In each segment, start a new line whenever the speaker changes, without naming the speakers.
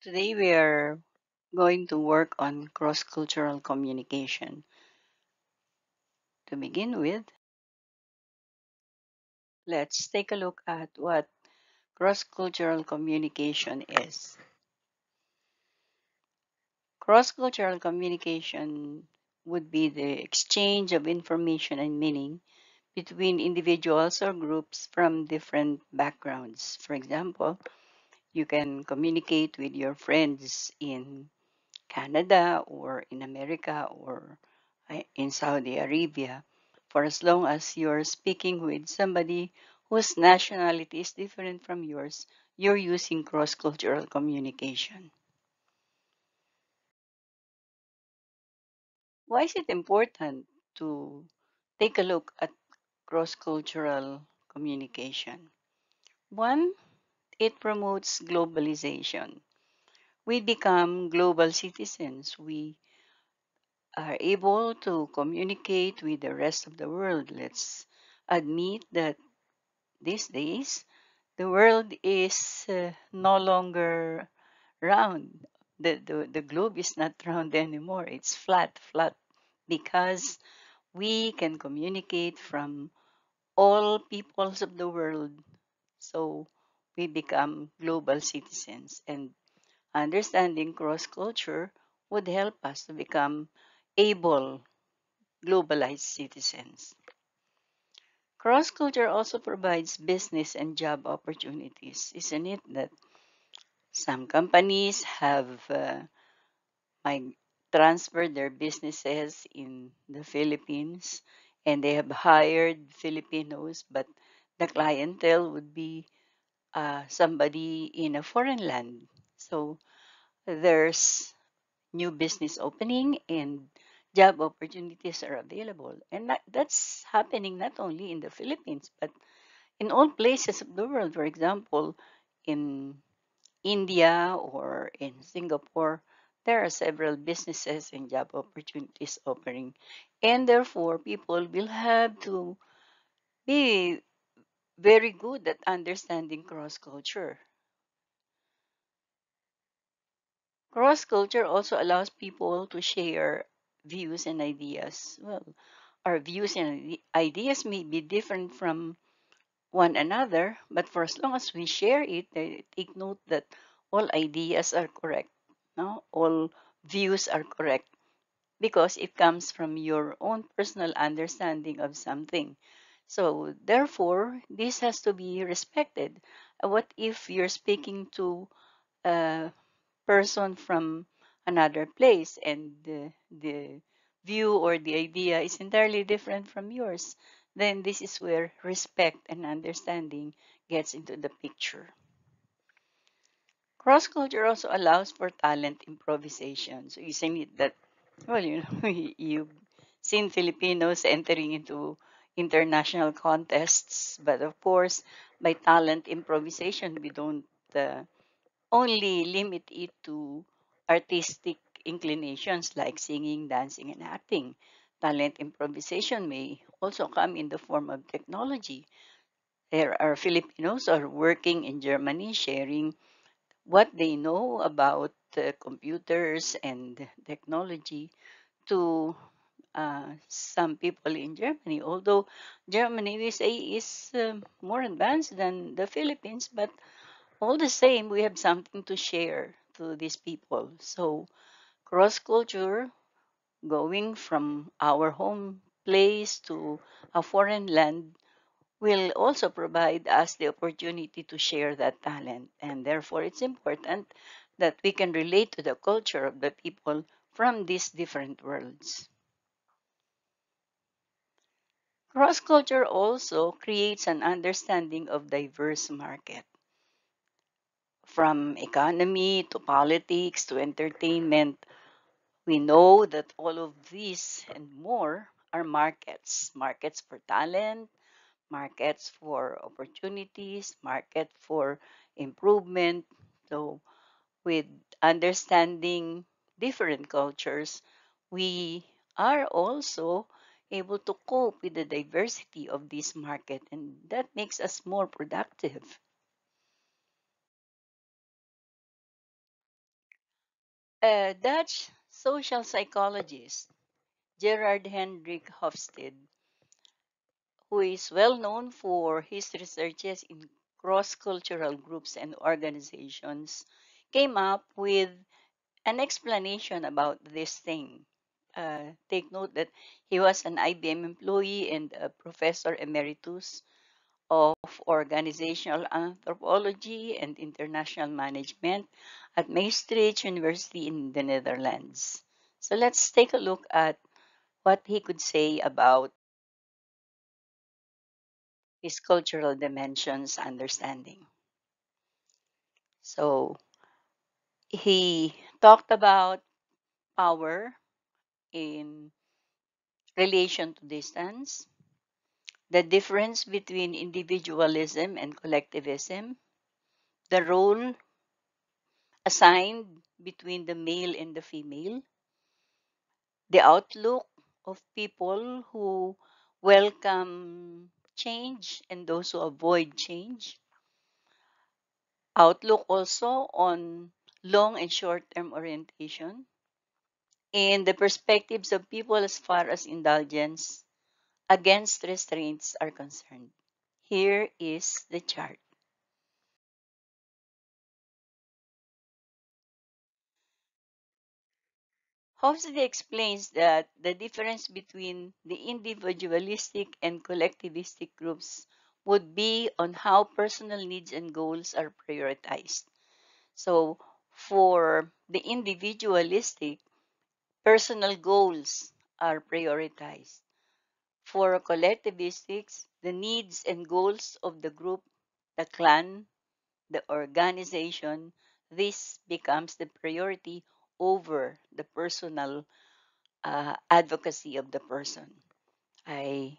Today we are going to work on cross-cultural communication. To begin with, let's take a look at what cross-cultural communication is. Cross-cultural communication would be the exchange of information and meaning between individuals or groups from different backgrounds. For example, you can communicate with your friends in Canada or in America or in Saudi Arabia, for as long as you're speaking with somebody whose nationality is different from yours, you're using cross cultural communication. Why is it important to take a look at cross cultural communication? One, it promotes globalization. We become global citizens. We are able to communicate with the rest of the world. Let's admit that these days the world is no longer round. The globe is not round anymore. It's flat, because we can communicate from all peoples of the world. So we become global citizens, and understanding cross culture would help us to become able globalized citizens. Cross culture also provides business and job opportunities, isn't it? That some companies have mig- transferred their businesses in the Philippines and they have hired Filipinos, but the clientele would be somebody in a foreign land. So there's new business opening and job opportunities are available. And that's happening not only in the Philippines, but in all places of the world. For example, in India or in Singapore, there are several businesses and job opportunities opening. And therefore, people will have to be very good at understanding cross culture. Cross culture also allows people to share views and ideas. Well, our views and ideas may be different from one another, but for as long as we share it, take note that all ideas are correct. No? All views are correct because it comes from your own personal understanding of something. So, therefore, this has to be respected. What if you're speaking to a person from another place and the view or the idea is entirely different from yours? Then this is where respect and understanding gets into the picture. Cross culture also allows for talent improvisation. So you say that, well, you've seen Filipinos entering into international contests, but of course, by talent improvisation, we don't uh, only limit it to artistic inclinations like singing, dancing, and acting. Talent improvisation may also come in the form of technology. There are Filipinos who are working in Germany sharing what they know about computers and technology to some people in Germany. Although Germany, we say, is more advanced than the Philippines, but all the same, we have something to share to these people. So, cross culture, going from our home place to a foreign land, will also provide us the opportunity to share that talent. And therefore, it's important that we can relate to the culture of the people from these different worlds. Cross culture also creates an understanding of diverse market, from economy to politics to entertainment. We know that all of these and more are markets, markets for talent, markets for opportunities, market for improvement. So with understanding different cultures, we are also able to cope with the diversity of this market, and that makes us more productive. A Dutch social psychologist, Gerard Hendrik Hofstede, who is well known for his researches in cross cultural groups and organizations, came up with an explanation about this thing. Take note that he was an IBM employee and a professor emeritus of organizational anthropology and international management at Maastricht University in the Netherlands. So let's take a look at what he could say about his cultural dimensions understanding. So he talked about power in relation to distance, the difference between individualism and collectivism, the role assigned between the male and the female, the outlook of people who welcome change and those who avoid change, outlook also on long and short term orientation, and the perspectives of people as far as indulgence against restraints are concerned. Here is the chart. Hofstede explains that the difference between the individualistic and collectivistic groups would be on how personal needs and goals are prioritized. So, for the individualistic, personal goals are prioritized. For collectivistics, the needs and goals of the group, the clan, the organization, this becomes the priority over the personal advocacy of the person. I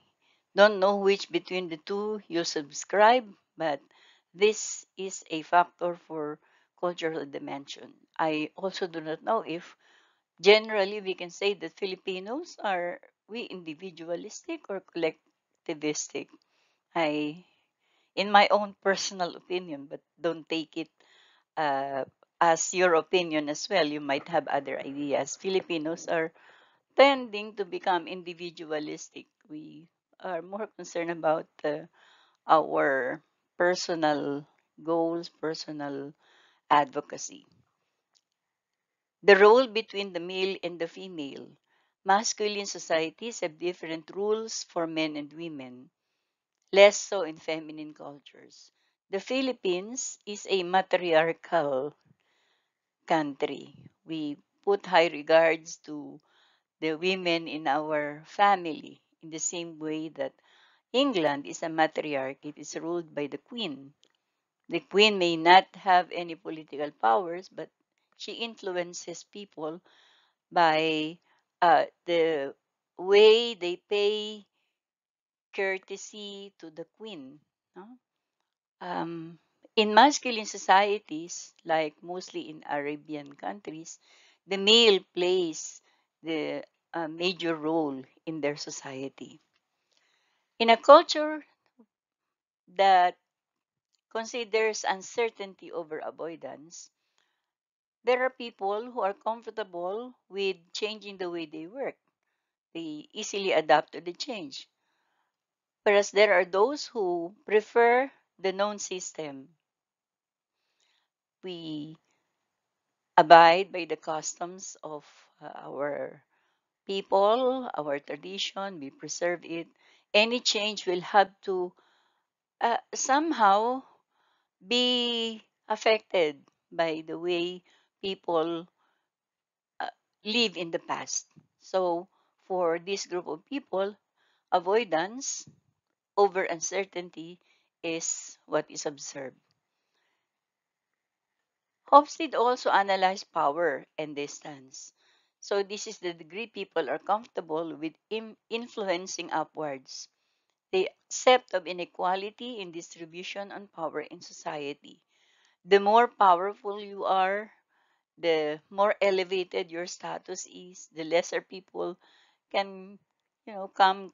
don't know which between the two you subscribe, but this is a factor for cultural dimension. I also do not know if generally we can say that Filipinos are we individualistic or collectivistic. I, in my own personal opinion, but don't take it uh, as your opinion as well. You might have other ideas. Filipinos are tending to become individualistic. We are more concerned about our personal goals, personal advocacy. The role between the male and the female. Masculine societies have different rules for men and women, less so in feminine cultures. The Philippines is a matriarchal country. We put high regards to the women in our family in the same way that England is a matriarch. It is ruled by the queen. The queen may not have any political powers, but she influences people by the way they pay courtesy to the queen. No? Um, in masculine societies, like mostly in Arabian countries, the male plays the major role in their society. In a culture that considers uncertainty over avoidance, there are people who are comfortable with changing the way they work. They easily adapt to the change. Whereas there are those who prefer the known system. We abide by the customs of our people, our tradition, we preserve it. Any change will have to somehow be affected by the way people uh, live in the past. So, for this group of people, avoidance over uncertainty is what is observed. Hofstede also analyzed power and distance. So, this is the degree people are comfortable with influencing upwards. The accept of inequality in distribution on power in society. The more powerful you are, the more elevated your status is, the lesser people can, come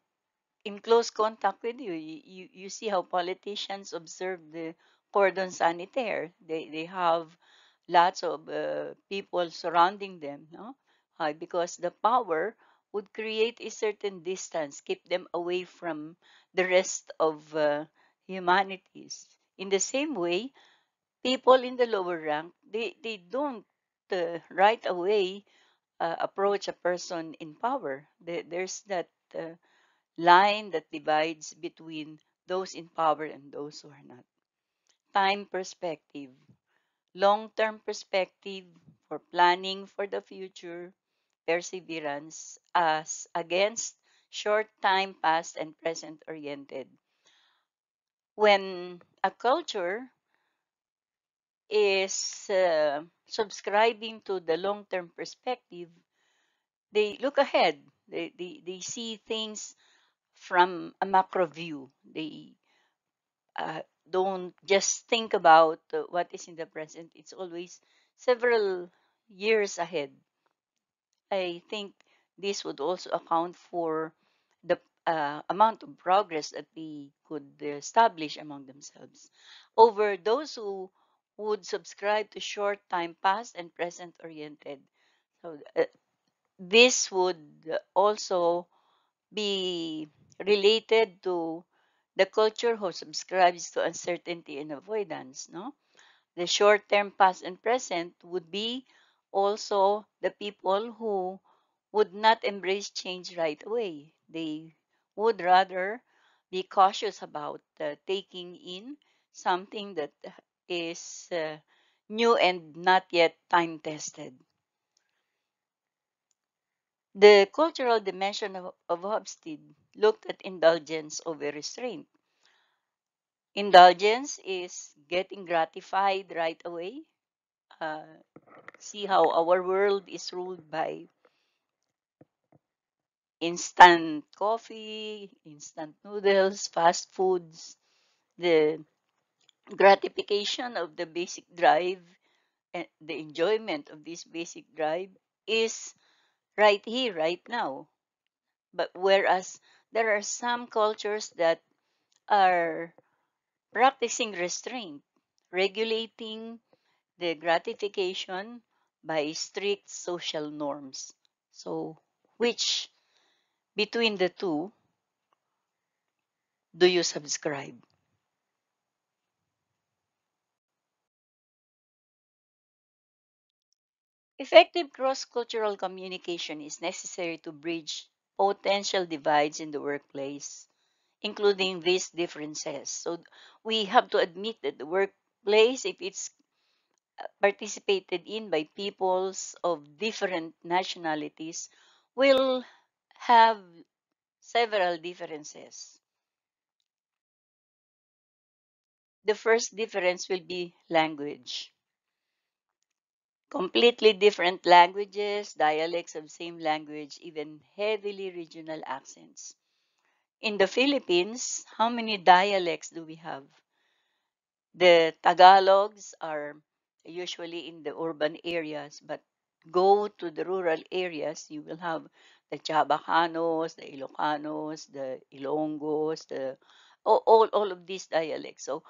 in close contact with you. You see how politicians observe the cordon sanitaire. They have lots of people surrounding them, no? Because the power would create a certain distance, keep them away from the rest of humanities. In the same way, people in the lower rank, they don't right away approach a person in power. There's that line that divides between those in power and those who are not. Time perspective, long-term perspective for planning for the future, perseverance as against short time past and present oriented. When a culture is subscribing to the long-term perspective, they look ahead. They see things from a macro view. They don't just think about what is in the present. It's always several years ahead. I think this would also account for the amount of progress that they could establish among themselves over those who would subscribe to short time past and present oriented. So this would also be related to the culture who subscribes to uncertainty and avoidance, no? The short term past and present would be also the people who would not embrace change right away. They would rather be cautious about taking in something that is new and not yet time tested. The cultural dimension of Hofstede looked at indulgence over restraint. Indulgence is getting gratified right away. Uh, See how our world is ruled by instant coffee, instant noodles, fast foods. The gratification of the basic drive and the enjoyment of this basic drive is right here, right now. But whereas there are some cultures that are practicing restraint, regulating the gratification by strict social norms. So, which between the two do you subscribe? Effective cross cultural communication is necessary to bridge potential divides in the workplace, including these differences. So, we have to admit that the workplace, if it's participated in by peoples of different nationalities, will have several differences. The first difference will be language. Completely different languages, dialects of same language, even heavily regional accents. In the Philippines, how many dialects do we have? The Tagalogs are usually in the urban areas, but go to the rural areas, you will have the Chabacanos, the Ilocanos, the Ilonggos, all of these dialects. So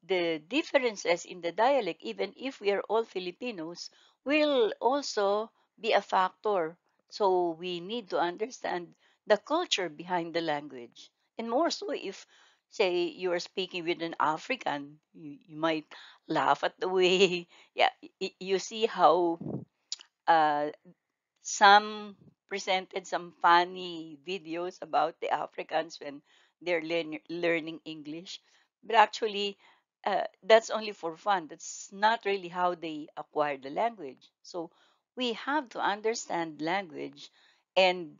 the differences in the dialect, even if we are all Filipinos, will also be a factor. So we need to understand the culture behind the language. And more so if, say, you are speaking with an African, you might laugh at the way, yeah, you see how uh, some presented some funny videos about the Africans when they're learning English. But actually, that's only for fun. That's not really how they acquire the language. So we have to understand language and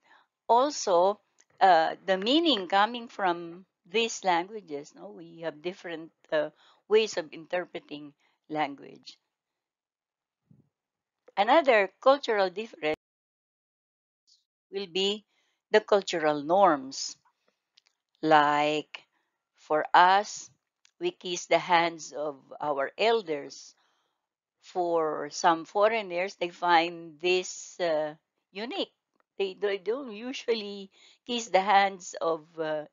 also the meaning coming from these languages. No, we have different ways of interpreting language. Another cultural difference will be the cultural norms. Like for us, we kiss the hands of our elders. For some foreigners, they find this unique. They don't usually kiss the hands of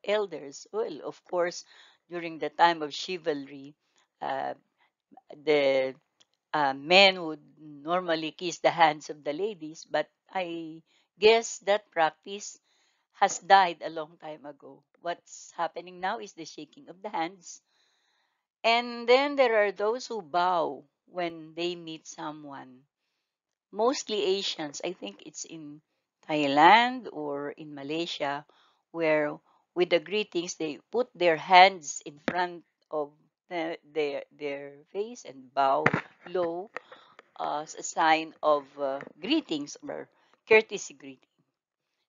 elders. Well, of course, during the time of chivalry, uh, the men would normally kiss the hands of the ladies, but I guess that practice has died a long time ago. What's happening now is the shaking of the hands. And then there are those who bow when they meet someone, mostly Asians. I think it's in Thailand or in Malaysia, where with the greetings they put their hands in front of their face and bow low as a sign of greetings or courtesy greeting.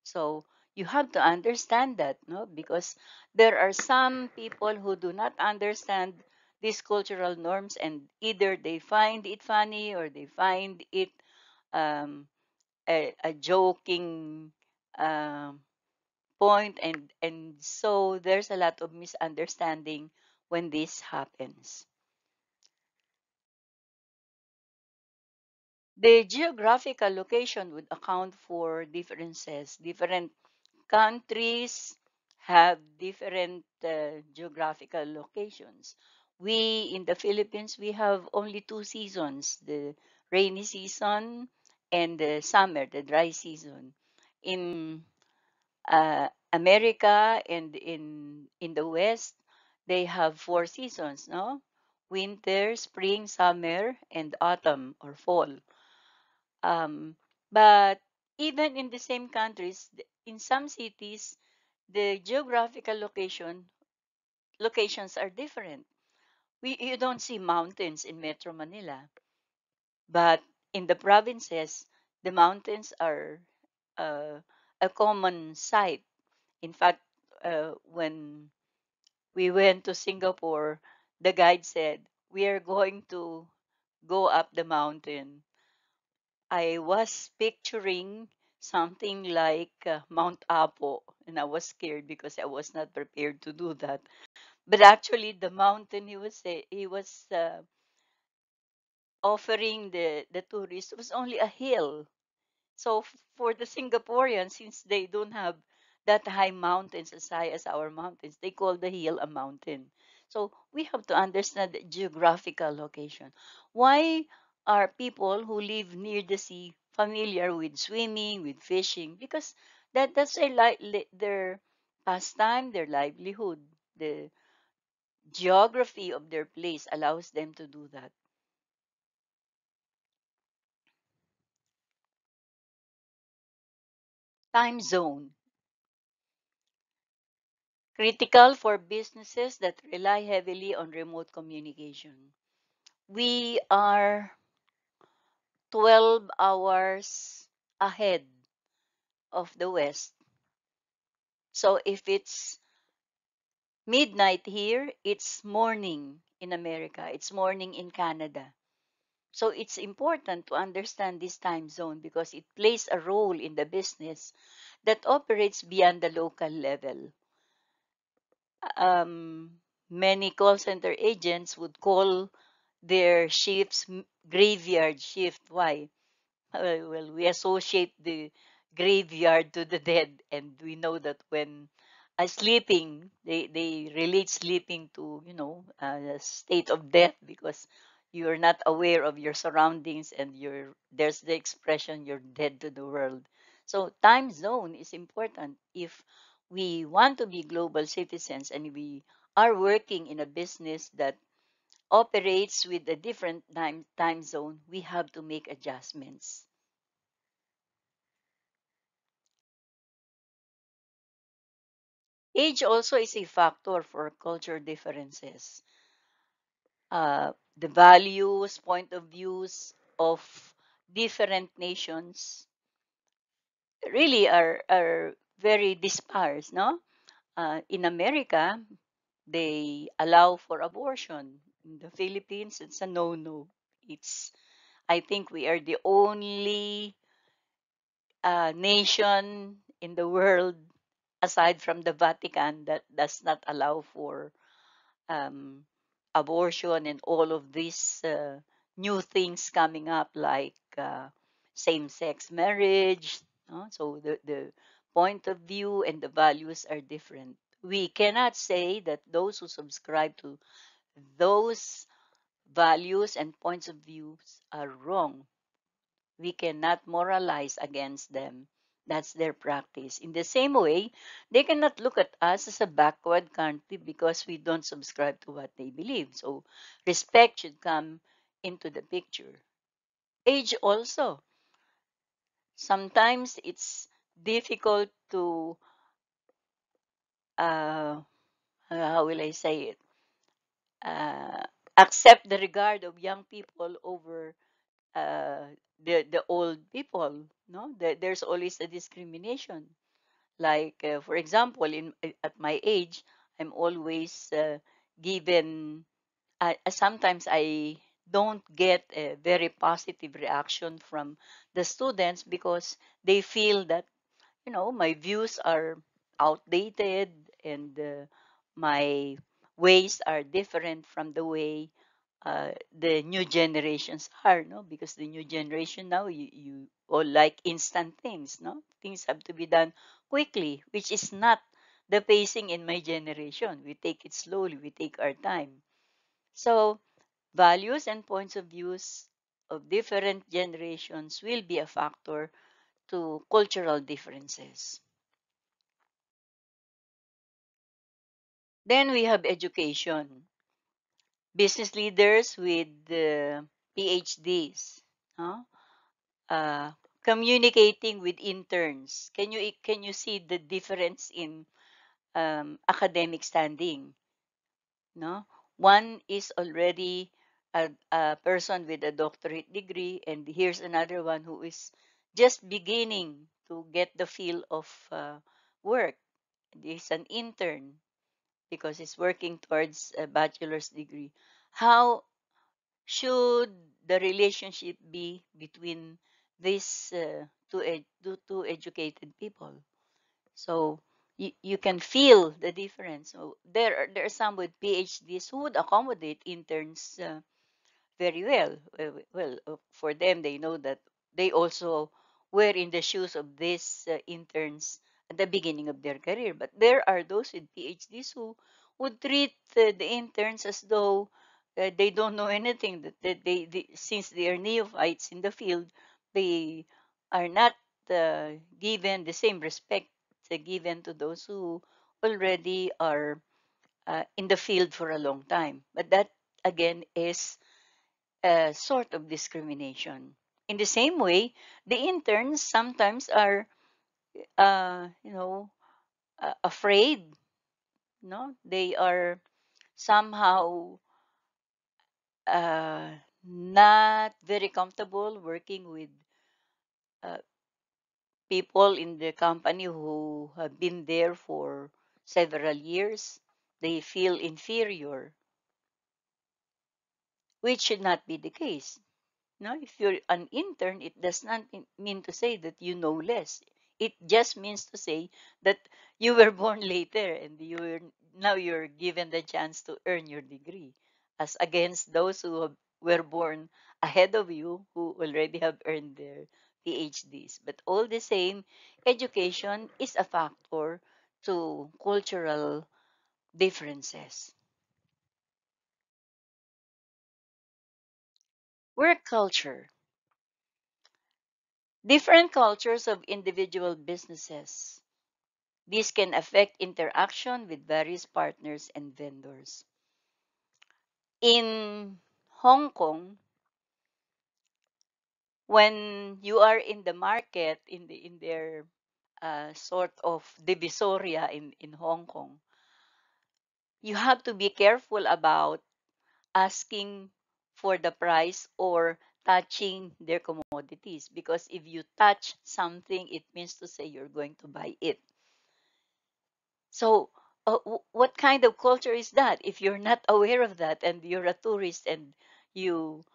So you have to understand that, no? Because there are some people who do not understand these cultural norms, and either they find it funny or they find it um, a joking um, point, and so there's a lot of misunderstanding when this happens. The geographical location would account for differences. Different countries have different geographical locations. We in the Philippines, we have only two seasons, the rainy season and the summer, the dry season. In America and in the West, they have four seasons, no? Winter, spring, summer, and autumn or fall. Um, but even in the same countries, in some cities, the geographical locations are different. You don't see mountains in Metro Manila, but in the provinces, the mountains are uh, a common sight. In fact, when we went to Singapore, the guide said, "We are going to go up the mountain." I was picturing something like Mount Apo, and I was scared because I was not prepared to do that. But actually, the mountain he was offering the tourists was only a hill. So for the Singaporeans, since they don't have that high mountains as high as our mountains, they call the hill a mountain. So we have to understand the geographical location. Why are people who live near the sea familiar with swimming, with fishing? Because that's their pastime, their livelihood. The geography of their place allows them to do that. Time zone. Critical for businesses that rely heavily on remote communication. We are 12 hours ahead of the West. So if it's midnight here, it's morning in America, it's morning in Canada. So it's important to understand this time zone because it plays a role in the business that operates beyond the local level. um, Many call center agents would call their shifts graveyard shift. Why? Well, we associate the graveyard to the dead, and we know that when sleeping, they relate sleeping to, a state of death because you're not aware of your surroundings and there's the expression you're dead to the world. So time zone is important if we want to be global citizens and we are working in a business that operates with a different time zone. We have to make adjustments. Age also is a factor for culture differences. The values, point of views of different nations really are very disparate, no? In America, they allow for abortion. In the Philippines, it's a no-no. It's I think we are the only nation in the world aside from the Vatican that does not allow for um, abortion and all of these new things coming up like same-sex marriage. No? So the point of view and the values are different. We cannot say that those who subscribe to those values and points of views are wrong, we cannot moralize against them. That's their practice. In the same way, they cannot look at us as a backward country because we don't subscribe to what they believe. So respect should come into the picture. Age also. Sometimes it's difficult to, uh, how will I say it, uh, accept the regard of young people over uh, the old people. No, there's always a discrimination. Like for example, in at my age, I'm always given. Sometimes I don't get a very positive reaction from the students because they feel that my views are outdated and my ways are different from the way the new generations are, no, because the new generation now, you all like instant things, no, things have to be done quickly, which is not the pacing in my generation. We take it slowly, we take our time. So values and points of views of different generations will be a factor to cultural differences. Then we have education. Business leaders with PhDs, huh? uh, communicating with interns. Can you see the difference in academic standing? No, one is already a person with a doctorate degree, and here's another one who is just beginning to get the feel of work. He's an intern because he's working towards a bachelor's degree. How should the relationship be between these two educated people? So you can feel the difference. So there are some with PhDs who would accommodate interns very well. For them, they know that they also were in the shoes of these interns at the beginning of their career. But there are those with PhDs who would treat the interns as though they don't know anything. That since they are neophytes in the field, they are not given the same respect given to those who already are in the field for a long time. But that again is a sort of discrimination. In the same way, the interns sometimes are, afraid. No, they are somehow uh, not very comfortable working with uh, people in the company who have been there for several years. They feel inferior, which should not be the case. No, if you're an intern, it does not mean to say that you know less. It just means to say that you were born later and now you're given the chance to earn your degree, as against those who were born ahead of you who already have earned their PhDs. But all the same, education is a factor to cultural differences. Work culture. Different cultures of individual businesses. This can affect interaction with various partners and vendors. In Hong Kong, when you are in the market in their sort of divisoria in Hong Kong, you have to be careful about asking for the price or touching their commodities, because if you touch something, it means to say you're going to buy it. So, what kind of culture is that? If you're not aware of that and you're a tourist and you,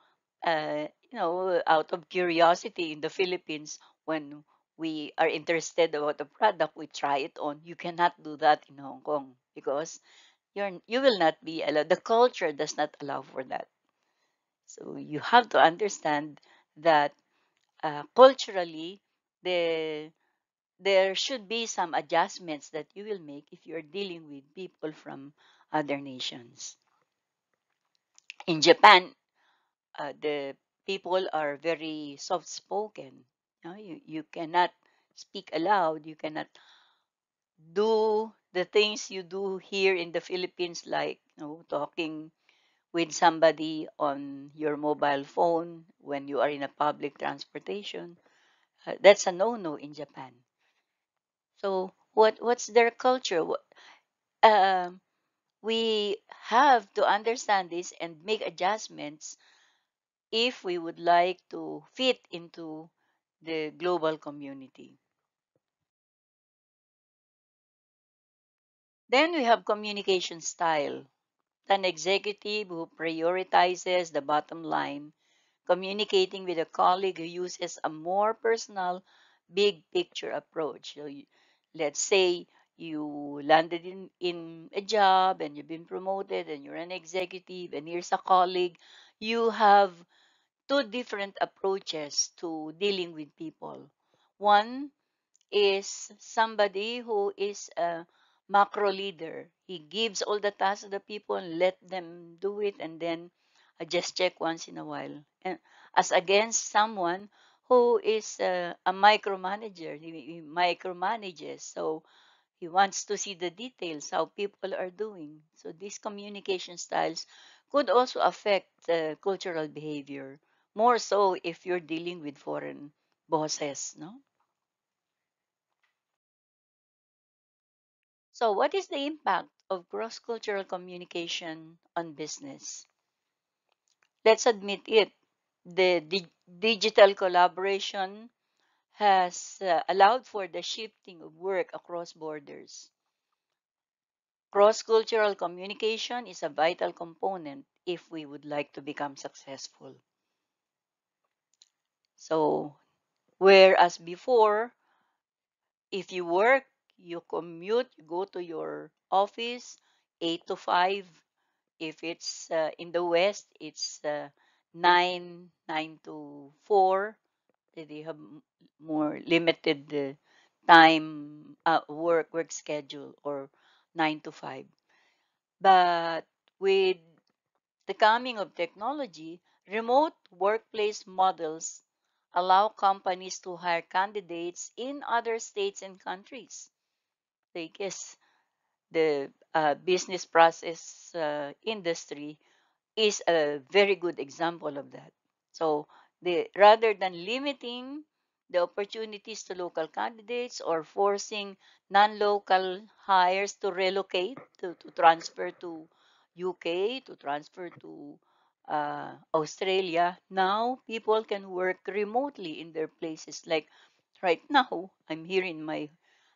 out of curiosity in the Philippines, when we are interested about the product, we try it on. You cannot do that in Hong Kong because you will not be allowed. The culture does not allow for that. So you have to understand that culturally, the there should be some adjustments that you will make if you're dealing with people from other nations. In Japan, the people are very soft spoken. You cannot speak aloud. You cannot do the things you do here in the Philippines, like talking with somebody on your mobile phone when you are in a public transportation. That's a no-no in Japan. So what's their culture? Um, we have to understand this and make adjustments if we would like to fit into the global community. Then we have communication style. An executive who prioritizes the bottom line, communicating with a colleague who uses a more personal, big picture approach. So let's say you landed in a job and you've been promoted and you're an executive and here's a colleague. You have two different approaches to dealing with people. One is somebody who is a macro leader. He gives all the tasks to the people and let them do it and then just check once in a while. And as against someone who is a micromanager, he micromanages. So he wants to see the details, how people are doing. So these communication styles could also affect cultural behavior, more so if you're dealing with foreign bosses, no? So, what is the impact of cross cultural communication on business? Let's admit it. The digital collaboration has allowed for the shifting of work across borders. Cross cultural communication is a vital component if we would like to become successful. So, whereas before, if you work, you commute, you go to your office 8 to 5. If it's in the West, it's 9 to 4. They have more limited time work schedule or 9 to 5. But with the coming of technology, remote workplace models allow companies to hire candidates in other states and countries. I guess the business process industry is a very good example of that. So rather than limiting the opportunities to local candidates or forcing non-local hires to relocate, to transfer to UK, to transfer to Australia, now people can work remotely in their places. Like right now, I'm here in my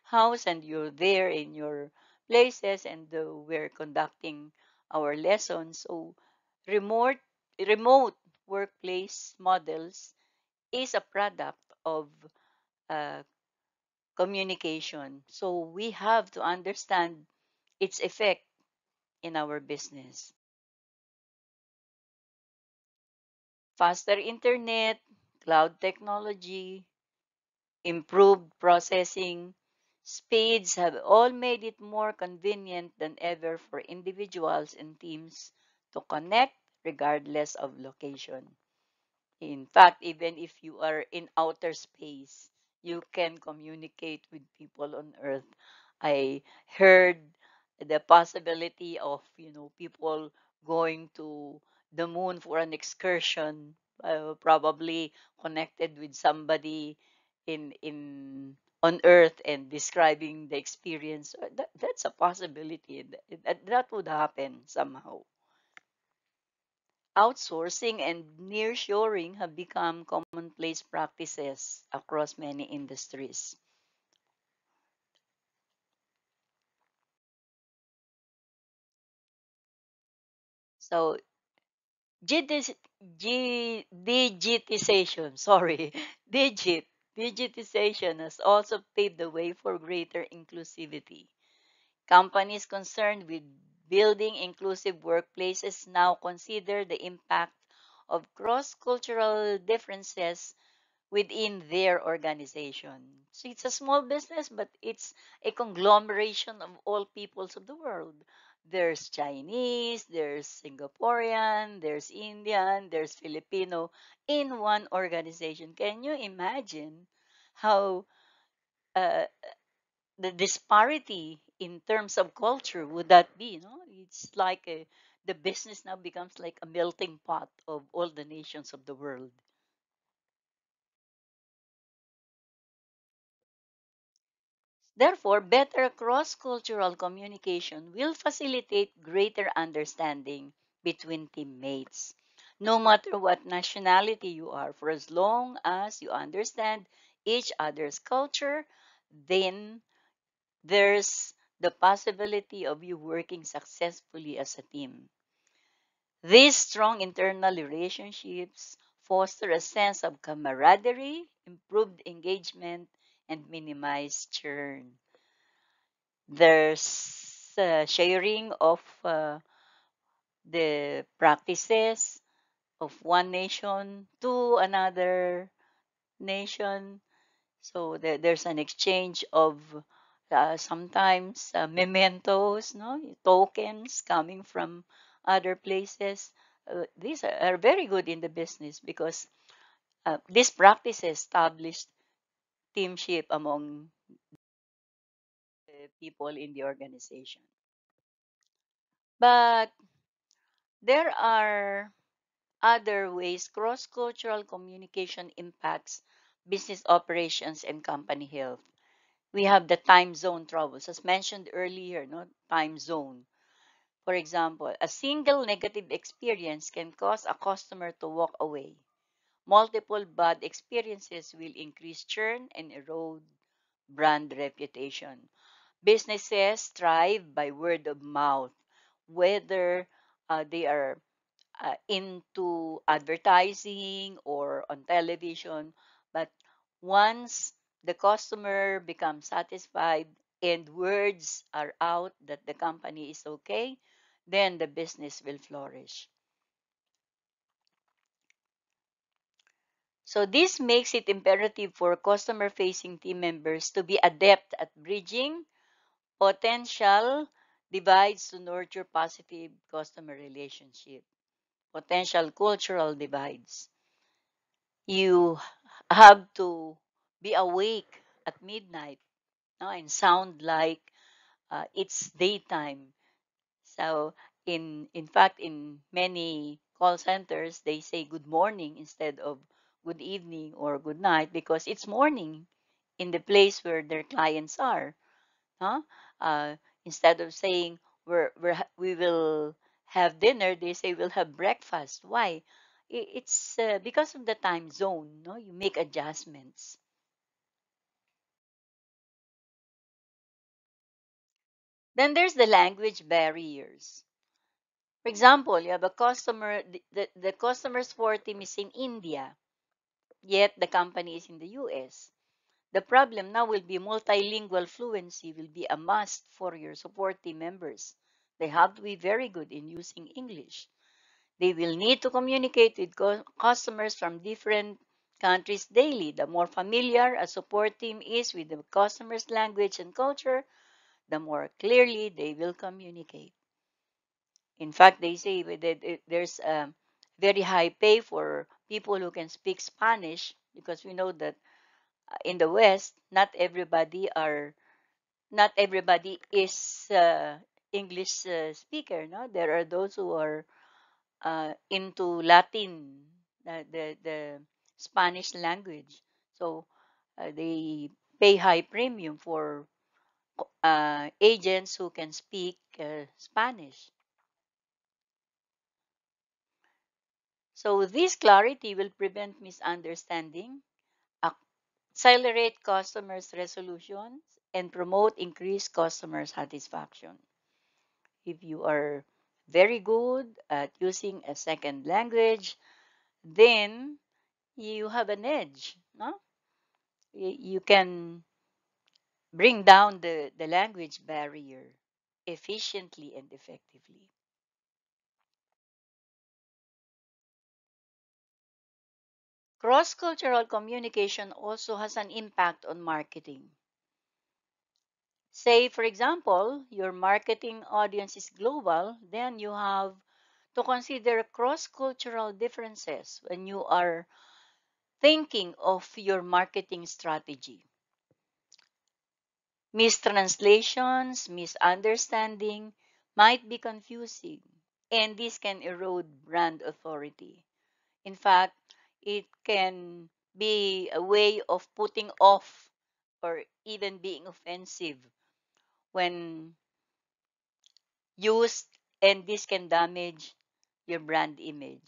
house and you're there in your places and we're conducting our lessons. So remote remote workplace models is a product of uh, communication. So we have to understand its effect in our business. Faster internet, cloud technology, improved processing speeds have all made it more convenient than ever for individuals and teams to connect regardless of location. In fact, even if you are in outer space, you can communicate with people on Earth. I heard the possibility of, people going to the moon for an excursion, probably connected with somebody in on Earth and describing the experience. That's a possibility. That would happen somehow. Outsourcing and nearshoring have become commonplace practices across many industries. So, digitization, sorry, digitization has also paved the way for greater inclusivity. Companies concerned with building inclusive workplaces now consider the impact of cross-cultural differences within their organization. So it's a small business, but it's a conglomeration of all peoples of the world. There's Chinese, there's Singaporean, there's Indian, there's Filipino in one organization. Can you imagine how uh, the disparity in terms of culture would that be? No, it's like the business now becomes like a melting pot of all the nations of the world. Therefore, better cross-cultural communication will facilitate greater understanding between teammates. No matter what nationality you are, for as long as you understand each other's culture, then there's the possibility of you working successfully as a team. These strong internal relationships foster a sense of camaraderie, improved engagement, and minimize churn. There's sharing of the practices of one nation to another nation. So there's an exchange of sometimes mementos, no tokens coming from other places. These are very good in the business because these practices established teamship among the people in the organization. But there are other ways cross-cultural communication impacts business operations and company health. We have the time zone troubles, as mentioned earlier, no time zone. For example, a single negative experience can cause a customer to walk away. Multiple bad experiences will increase churn and erode brand reputation. Businesses thrive by word of mouth, whether they are into advertising or on television. But once the customer becomes satisfied and words are out that the company is okay, then the business will flourish. So this makes it imperative for customer-facing team members to be adept at bridging potential divides to nurture positive customer relationship, potential cultural divides. You have to be awake at midnight, no, and sound like it's daytime. So in fact, in many call centers, they say good morning instead of good evening or good night because it's morning in the place where their clients are. Huh? Uh, Instead of saying we will have dinner, they say we'll have breakfast. Why? It's because of the time zone. No, you make adjustments. Then there's the language barriers. For example, you have a customer. The customer support team is in India, yet the company is in the U.S. The problem now will be multilingual fluency will be a must for your support team members. They have to be very good in using English. They will need to communicate with customers from different countries daily. The more familiar a support team is with the customer's language and culture, the more clearly they will communicate. In fact, they say that there's a very high pay for people who can speak Spanish because we know that in the West, not everybody is English speaker. No, there are those who are into Latin, the Spanish language. So they pay high premium for agents who can speak Spanish. So this clarity will prevent misunderstanding, accelerate customers' resolutions, and promote increased customer satisfaction. If you are very good at using a second language, then you have an edge. No? You can bring down the language barrier efficiently and effectively. Cross-cultural communication also has an impact on marketing. Say, for example, your marketing audience is global, then you have to consider cross-cultural differences when you are thinking of your marketing strategy. Mistranslations, misunderstanding might be confusing, and this can erode brand authority. In fact, it can be a way of putting off or even being offensive when used, and this can damage your brand image.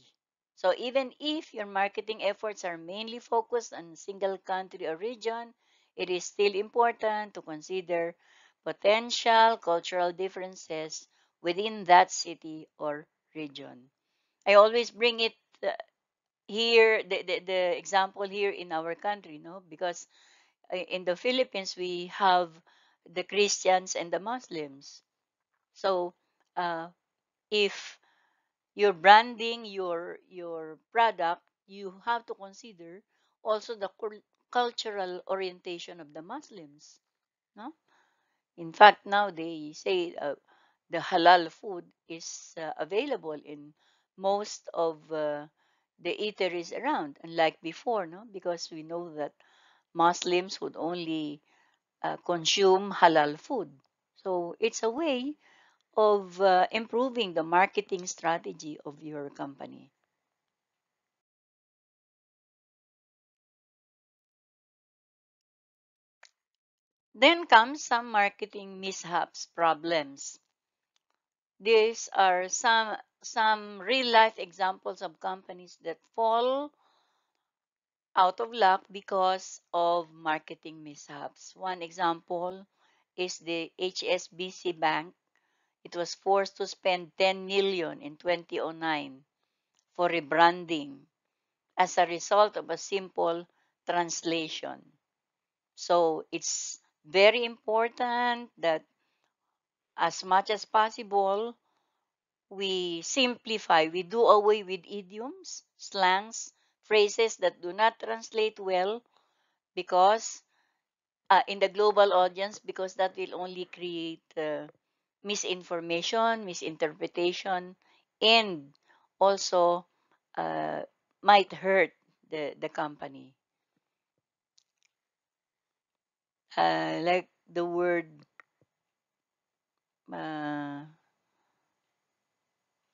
So even if your marketing efforts are mainly focused on a single country or region, it is still important to consider potential cultural differences within that city or region. I always bring it uh, here, the example here in our country, no? Because in the Philippines, we have the Christians and the Muslims. So uh, if you're branding your product, you have to consider also the cultural orientation of the Muslims. No? In fact, now they say the halal food is available in most of the eateries around, unlike before, no? Because we know that Muslims would only consume halal food. So it's a way of improving the marketing strategy of your company. Then comes some marketing mishaps, problems. These are some real life examples of companies that fall out of luck because of marketing mishaps. One example is the HSBC Bank. It was forced to spend 10 million in 2009 for rebranding as a result of a simple translation. So it's very important that as much as possible, we simplify, we do away with idioms, slangs, phrases that do not translate well because in the global audience, because that will only create misinformation, misinterpretation, and also uh, might hurt the company. Like the word uh,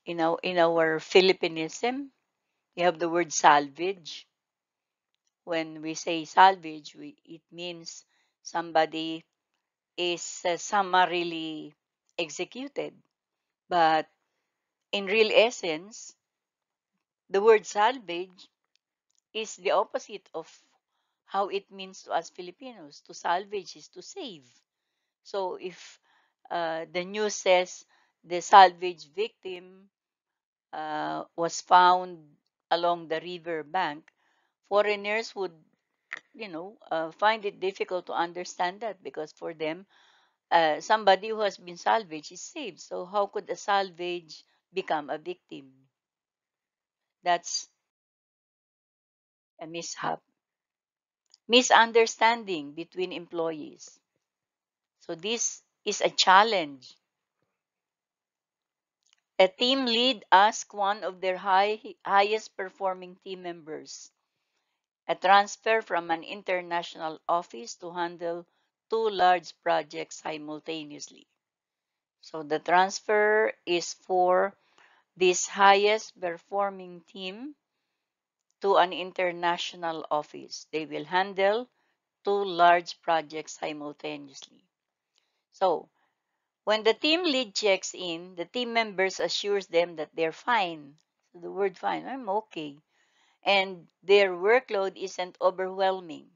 in our Philippinism, we have the word salvage. When we say salvage, it means somebody is summarily executed. But in real essence, the word salvage is the opposite of how it means to us Filipinos. To salvage is to save. So if the news says the salvage victim was found along the river bank, foreigners would, find it difficult to understand that because for them, somebody who has been salvaged is saved. So how could a salvage become a victim? That's a mishap. Misunderstanding between employees. So this is a challenge. A team lead asked one of their highest performing team members a transfer from an international office to handle two large projects simultaneously. So the transfer is for this highest performing team to an international office. They will handle two large projects simultaneously. So when the team lead checks in, the team members assures them that they're fine. So the word fine, I'm okay. And their workload isn't overwhelming.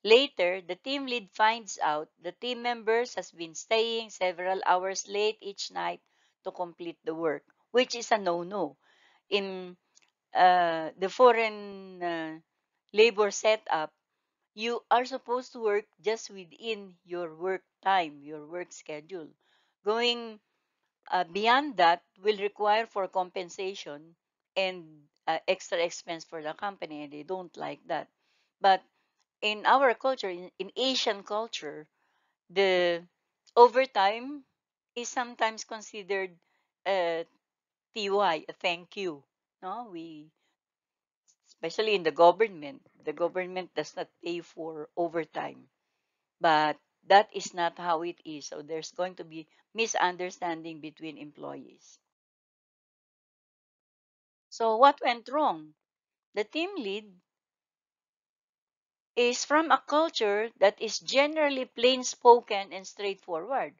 Later, the team lead finds out the team members has been staying several hours late each night to complete the work, which is a no-no. In the foreign labor setup, you are supposed to work just within your work time, your work schedule. Going beyond that will require for compensation and extra expense for the company, and they don't like that. But in our culture, in Asian culture, The overtime is sometimes considered a TY, a thank you. No, we especially in the government does not pay for overtime. But that is not how it is. So there's going to be misunderstanding between employees. So what went wrong? The team lead is from a culture that is generally plain spoken and straightforward.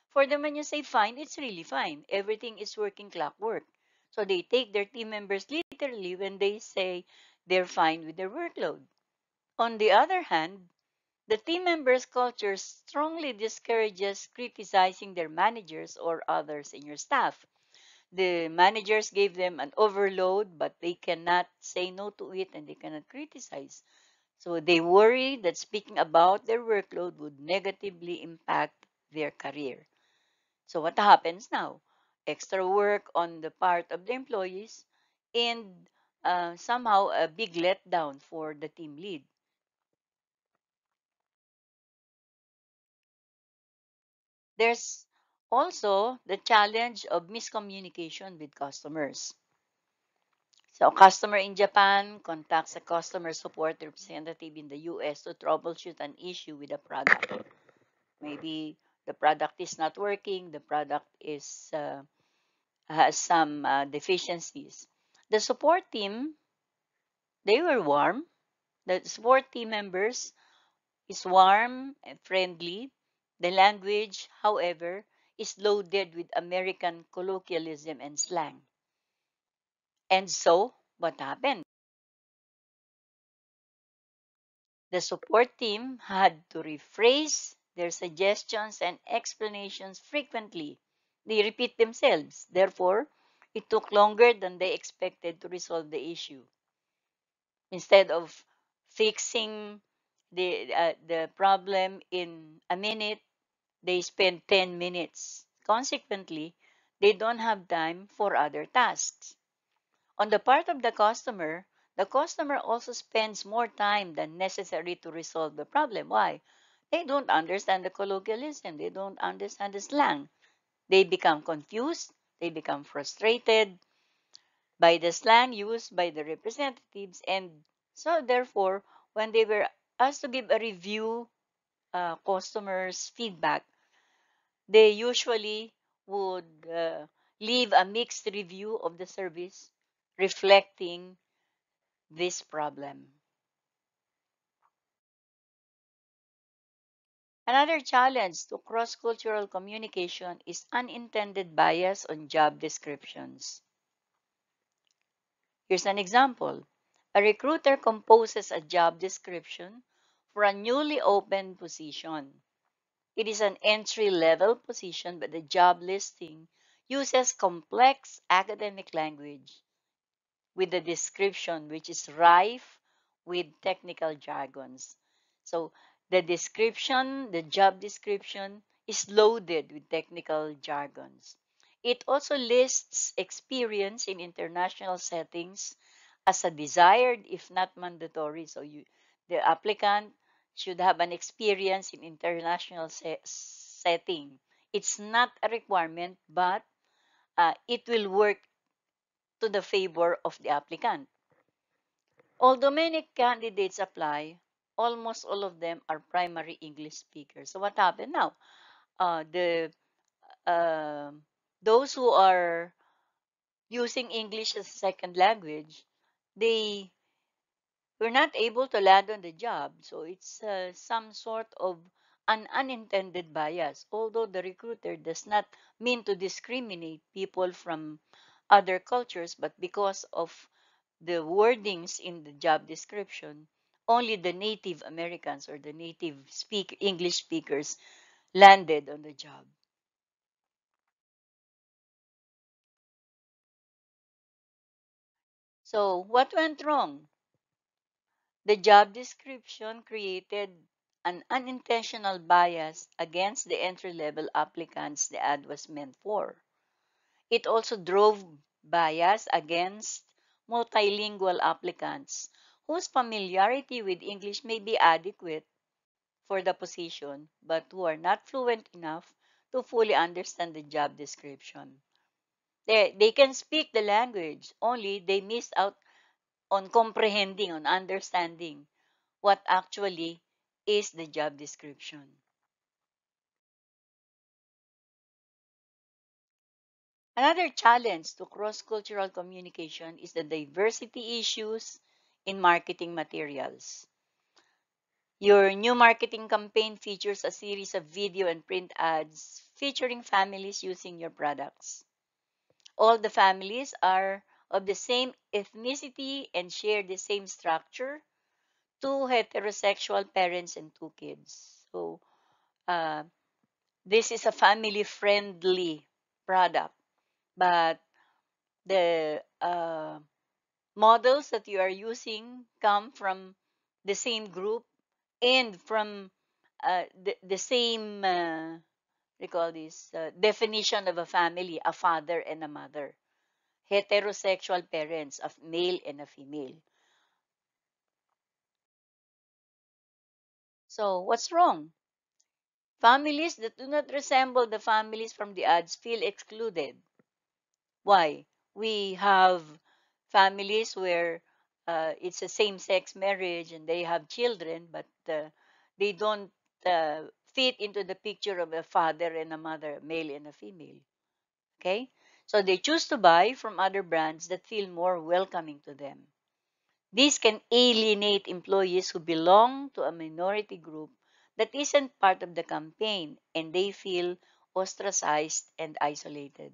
For them, when you say fine, it's really fine. Everything is working clockwork. So they take their team members literally when they say they're fine with their workload. On the other hand, the team members' culture strongly discourages criticizing their managers or other senior staff. The managers gave them an overload, but they cannot say no to it and they cannot criticize. So they worry that speaking about their workload would negatively impact their career. So what happens now? Extra work on the part of the employees and somehow a big letdown for the team lead. There's also the challenge of miscommunication with customers. So, a customer in Japan contacts a customer support representative in the US to troubleshoot an issue with a product. Maybe the product is not working, the product is has some deficiencies. The support team, they were warm. The support team members is warm and friendly. The language, however, is loaded with American colloquialism and slang. And so, what happened? The support team had to rephrase their suggestions and explanations frequently. They repeat themselves. Therefore, it took longer than they expected to resolve the issue. Instead of fixing the problem in a minute, they spend 10 minutes. Consequently, they don't have time for other tasks. On the part of the customer also spends more time than necessary to resolve the problem. Why? They don't understand the colloquialism. They don't understand the slang. They become confused. They become frustrated by the slang used by the representatives. And so, therefore, when they were asked to give a review, customers' feedback, they usually would leave a mixed review of the service reflecting this problem. Another challenge to cross-cultural communication is unintended bias on job descriptions. Here's an example. A recruiter composes a job description for a newly opened position. It is an entry-level position, but the job listing uses complex academic language with the description which is rife with technical jargons. So the job description is loaded with technical jargons. It also lists experience in international settings as a desired if not mandatory. So the applicant should have an experience in international setting. It's not a requirement, but it will work to the favor of the applicant. Although many candidates apply, almost all of them are primary English speakers. So what happened now? The uh, those who are using English as a second language, they were not able to land on the job. So it's some sort of an unintended bias. Although the recruiter does not mean to discriminate people from other cultures, but because of the wordings in the job description, only the Native Americans or the native English speakers landed on the job. So what went wrong? The job description created an unintentional bias against the entry-level applicants the ad was meant for. It also drove bias against multilingual applicants whose familiarity with English may be adequate for the position but who are not fluent enough to fully understand the job description. They can speak the language, only they miss out on comprehending, on understanding what actually is the job description. Another challenge to cross-cultural communication is the diversity issues in marketing materials. Your new marketing campaign features a series of video and print ads featuring families using your products. All the families are of the same ethnicity and share the same structure, two heterosexual parents and two kids. So, uh, this is a family-friendly product, but the models that you are using come from the same group and from the same we call this definition of a family, a father and a mother, heterosexual parents of male and a female. So what's wrong? Families that do not resemble the families from the ads feel excluded. Why? We have families where it's a same-sex marriage and they have children, but they don't fit into the picture of a father and a mother, male and a female. Okay? So they choose to buy from other brands that feel more welcoming to them. This can alienate employees who belong to a minority group that isn't part of the campaign and they feel ostracized and isolated.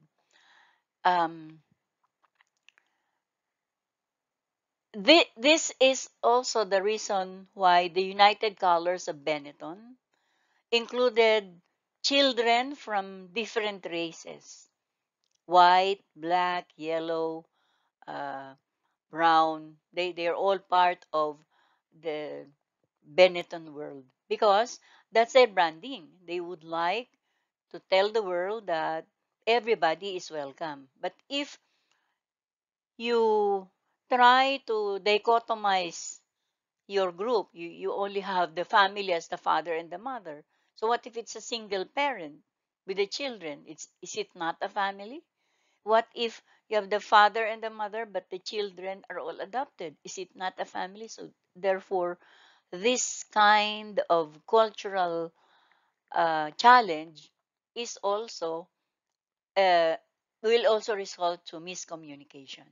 Um, this is also the reason why the United Colors of Benetton included children from different races: white, black, yellow, uh, brown. They're all part of the Benetton world because that's their branding. They would like to tell the world that everybody is welcome. But if you try to dichotomize your group, you only have the family as the father and the mother. So what if it's a single parent with the children? Is it not a family? What if you have the father and the mother, but the children are all adopted? Is it not a family? So therefore, this kind of cultural challenge is also uh, will also result to miscommunication.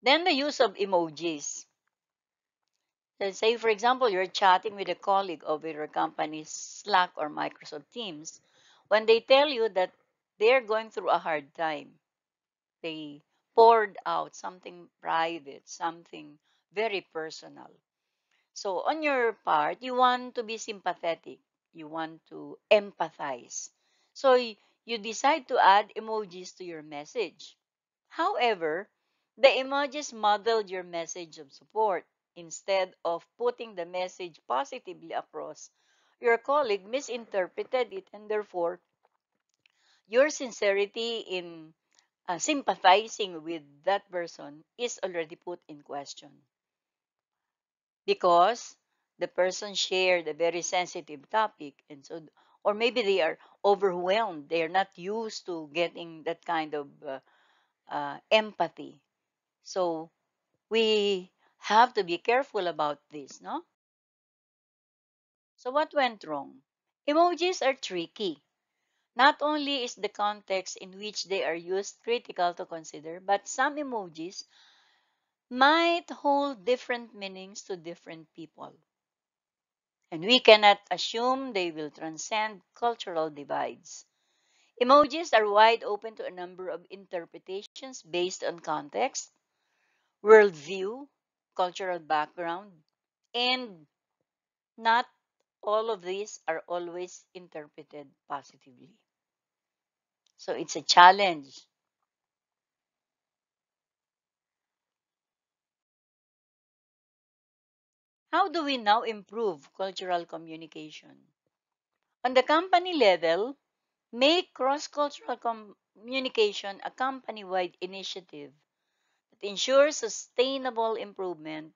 Then the use of emojis. Let's say, for example, you're chatting with a colleague over your company's Slack or Microsoft Teams. When they tell you that they're going through a hard time, they poured out something private, something very personal. So, on your part, you want to be sympathetic, you want to empathize. So, you decide to add emojis to your message. However, the emojis modeled your message of support. Instead of putting the message positively across, your colleague misinterpreted it, and therefore, your sincerity in sympathizing with that person is already put in question because the person shared a very sensitive topic, and so, or maybe they are overwhelmed, they are not used to getting that kind of empathy. So we have to be careful about this, no? So what went wrong? Emojis are tricky. Not only is the context in which they are used critical to consider, but some emojis might hold different meanings to different people. And we cannot assume they will transcend cultural divides. Emojis are wide open to a number of interpretations based on context, worldview, cultural background, and not all of these are always interpreted positively. So it's a challenge. How do we now improve cultural communication? On the company level, make cross-cultural communication a company-wide initiative that ensures sustainable improvement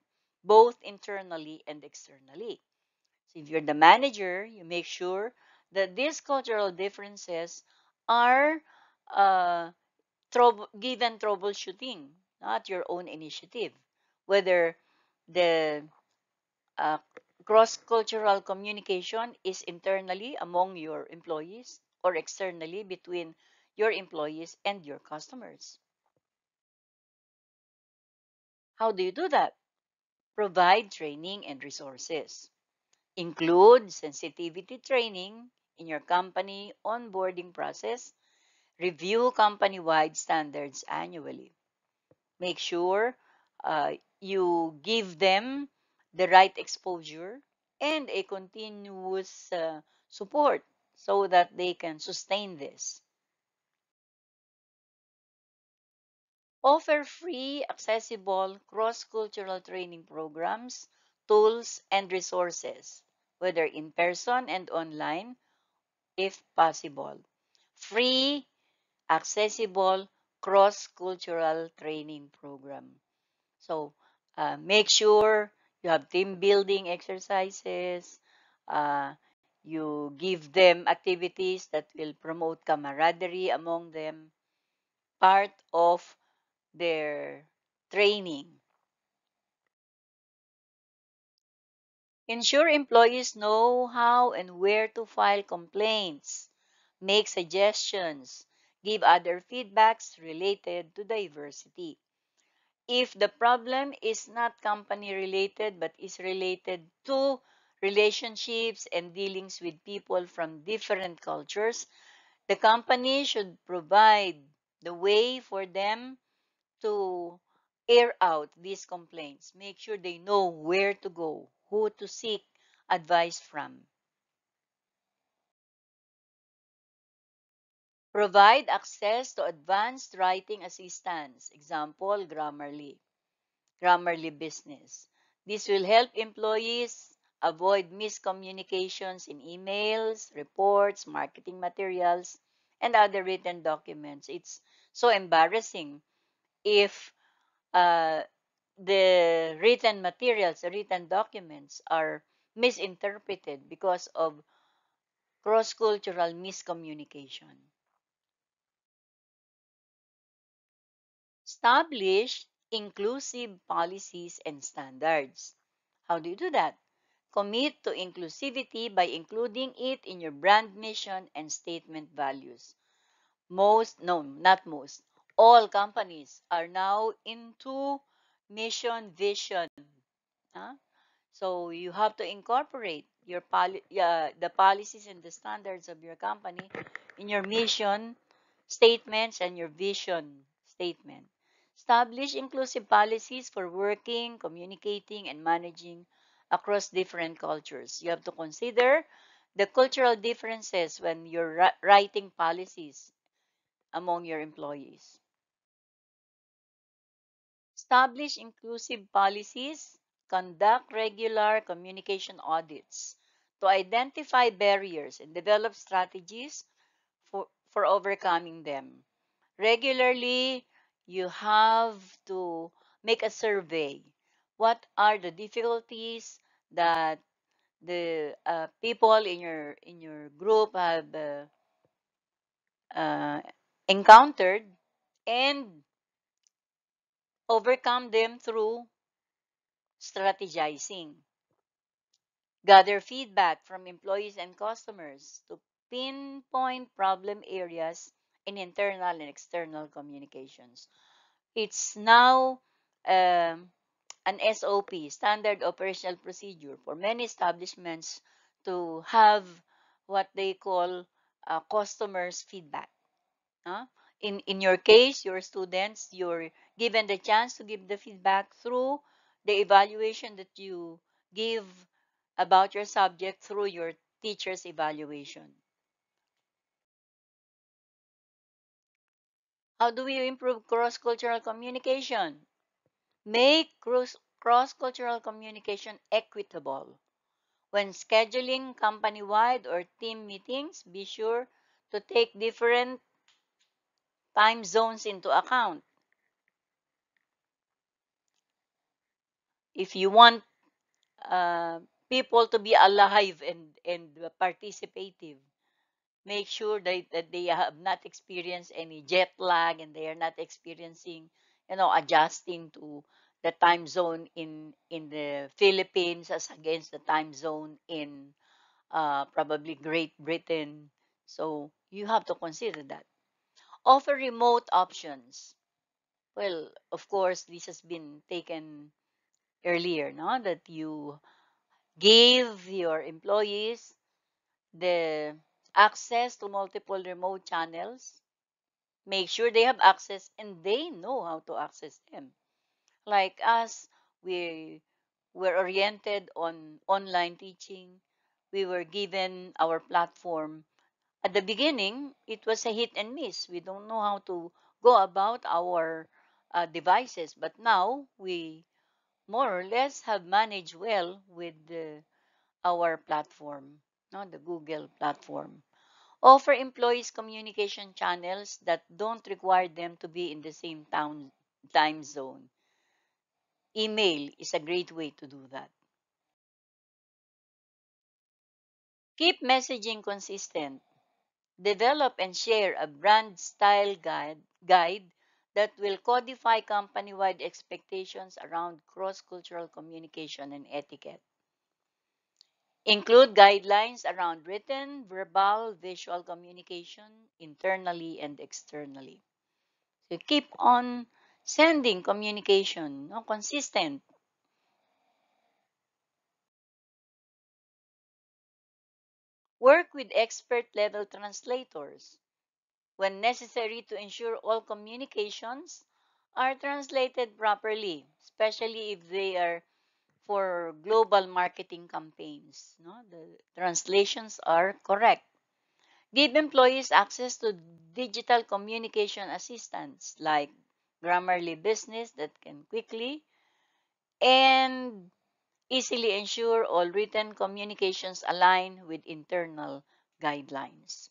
both internally and externally. So if you're the manager, you make sure that these cultural differences are uh, given troubleshooting, not your own initiative. Whether the uh, cross-cultural communication is internally among your employees or externally between your employees and your customers. How do you do that? Provide training and resources. Include sensitivity training in your company onboarding process. Review company-wide standards annually. Make sure you give them the right exposure and a continuous support so that they can sustain this. Offer free, accessible, cross-cultural training programs, tools, and resources, whether in person and online, if possible. Free, accessible, cross-cultural training program. So make sure you have team building exercises. Uh, you give them activities that will promote camaraderie among them, part of their training. Ensure employees know how and where to file complaints, make suggestions, give other feedbacks related to diversity. If the problem is not company related but is related to relationships and dealings with people from different cultures, the company should provide the way for them to air out these complaints. Make sure they know where to go, who to seek advice from. Provide access to advanced writing assistance, example, Grammarly. Grammarly Business. This will help employees avoid miscommunications in emails, reports, marketing materials, and other written documents. It's so embarrassing if uh, the written materials, the written documents are misinterpreted because of cross-cultural miscommunication. Establish inclusive policies and standards. How do you do that? Commit to inclusivity by including it in your brand mission and statement values. Most, no, not most, all companies are now into mission vision. Huh? So you have to incorporate the policies and the standards of your company in your mission statements and your vision statement. Establish inclusive policies for working, communicating, and managing across different cultures. You have to consider the cultural differences when you're writing policies among your employees. Establish inclusive policies, conduct regular communication audits to identify barriers and develop strategies for overcoming them. Regularly, you have to make a survey. What are the difficulties that the people in your group have uh, encountered and overcome them through strategizing. Gather feedback from employees and customers to pinpoint problem areas in internal and external communications. It's now an SOP, standard operational procedure, for many establishments to have what they call customers' feedback. Huh? In your case, your students, you're given the chance to give the feedback through the evaluation that you give about your subject through your teacher's evaluation. How do we improve cross-cultural communication? Make cross-cultural communication equitable. When scheduling company-wide or team meetings, be sure to take different time zones into account. If you want uh, people to be alive and participative, make sure that they have not experienced any jet lag and they are not experiencing, adjusting to the time zone in the Philippines as against the time zone in probably Great Britain. So you have to consider that. Offer remote options. Well, of course, this has been taken earlier, no? That you give your employees the access to multiple remote channels. Make sure they have access and they know how to access them. Like us, we were oriented on online teaching. We were given our platform. At the beginning, it was a hit and miss. We don't know how to go about our devices, but now we more or less have managed well with our platform, no, the Google platform. Offer employees communication channels that don't require them to be in the same time zone. Email is a great way to do that. Keep messaging consistent. Develop and share a brand style guide that will codify company-wide expectations around cross-cultural communication and etiquette. Include guidelines around written, verbal, visual communication internally and externally. So keep on sending communication, no, consistent. Work with expert level translators when necessary to ensure all communications are translated properly, especially if they are for global marketing campaigns. No? The translations are correct. Give employees access to digital communication assistants like Grammarly Business that can quickly and easily ensure all written communications align with internal guidelines.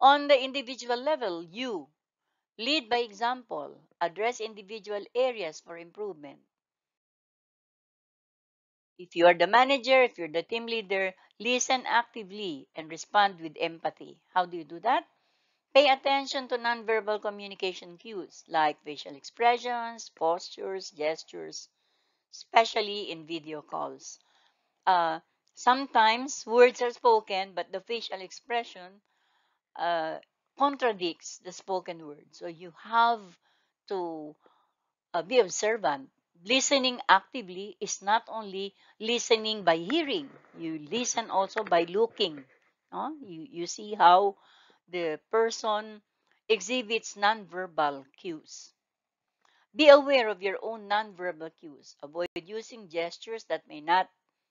On the individual level, you lead by example, address individual areas for improvement. If you are the manager, if you're the team leader, listen actively and respond with empathy. How do you do that? Pay attention to nonverbal communication cues like facial expressions, postures, gestures, especially in video calls. Uh, Sometimes words are spoken, but the facial expression uh, contradicts the spoken word. So you have to be observant. Listening actively is not only listening by hearing, you listen also by looking. No? You see how the person exhibits nonverbal cues. Be aware of your own nonverbal cues. Avoid using gestures that may not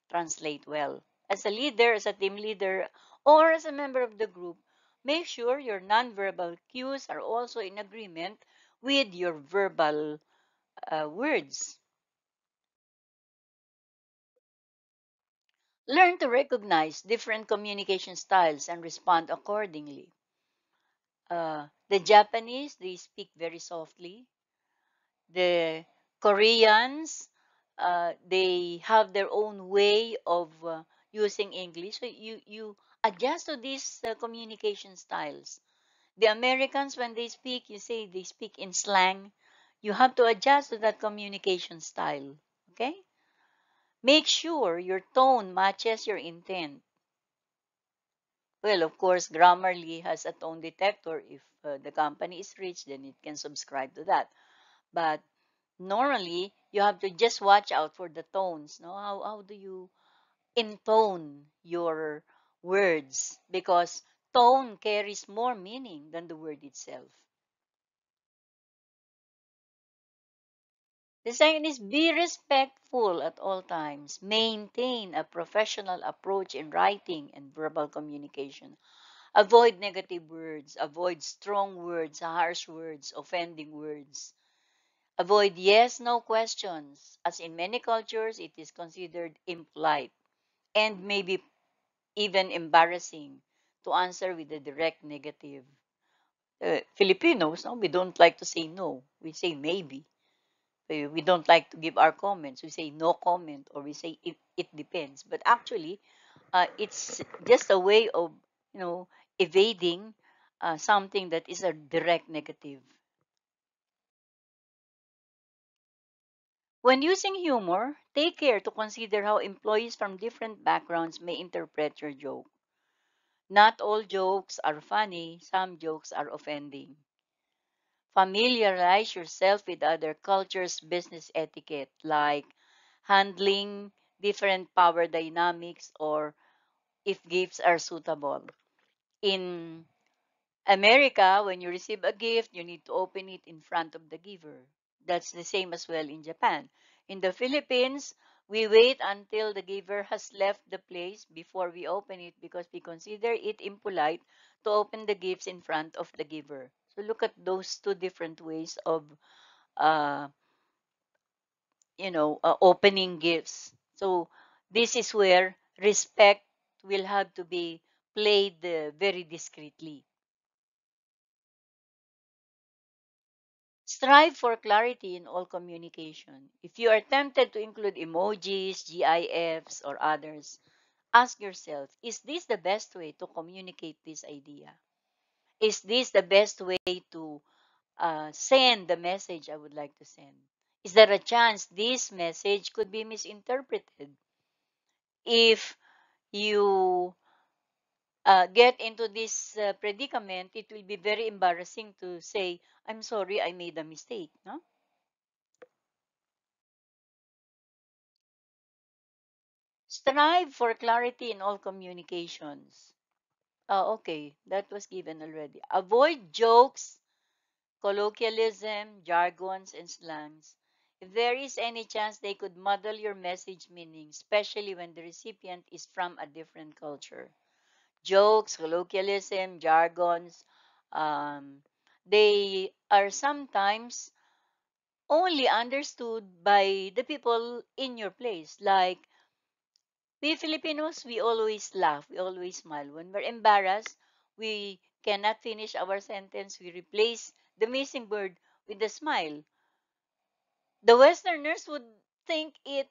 translate well. As a leader, as a team leader, or as a member of the group, make sure your nonverbal cues are also in agreement with your verbal words. Learn to recognize different communication styles and respond accordingly. The Japanese, they speak very softly. The Koreans, they have their own way of using English. So you adjust to these communication styles. The Americans, when they speak, you say they speak in slang. You have to adjust to that communication style. Okay? Make sure your tone matches your intent. Well, of course, Grammarly has a tone detector. If the company is rich, then it can subscribe to that. But normally, you have to just watch out for the tones. No, how do you intone your words? Because tone carries more meaning than the word itself. The second is be respectful at all times. Maintain a professional approach in writing and verbal communication. Avoid negative words. Avoid strong words, harsh words, offending words. Avoid yes, no questions, as in many cultures it is considered impolite and maybe even embarrassing to answer with a direct negative. Filipinos, no, we don't like to say no. We say maybe. We don't like to give our comments. We say no comment, or we say it depends. But actually, it's just a way of, you know, evading something that is a direct negative. When using humor, take care to consider how employees from different backgrounds may interpret your joke. Not all jokes are funny, some jokes are offending. Familiarize yourself with other cultures' business etiquette, like handling different power dynamics or if gifts are suitable. In America, when you receive a gift, you need to open it in front of the giver. That's the same as well in Japan. In the Philippines, we wait until the giver has left the place before we open it because we consider it impolite to open the gifts in front of the giver. So look at those two different ways of, uh, opening gifts. So this is where respect will have to be played very discreetly. Strive for clarity in all communication. If you are tempted to include emojis, GIFs, or others, ask yourself, is this the best way to communicate this idea? Is this the best way to send the message I would like to send? Is there a chance this message could be misinterpreted? If you get into this predicament, it will be very embarrassing to say, I'm sorry, I made a mistake. No? Strive for clarity in all communications. Okay, that was given already. Avoid jokes, colloquialism, jargons, and slangs. If there is any chance they could muddle your message meaning, especially when the recipient is from a different culture. Jokes, colloquialism, jargons, um, they are sometimes only understood by the people in your place. Like, we Filipinos, we always laugh, we always smile. When we're embarrassed, we cannot finish our sentence. We replace the missing word with a smile. The Westerners would think it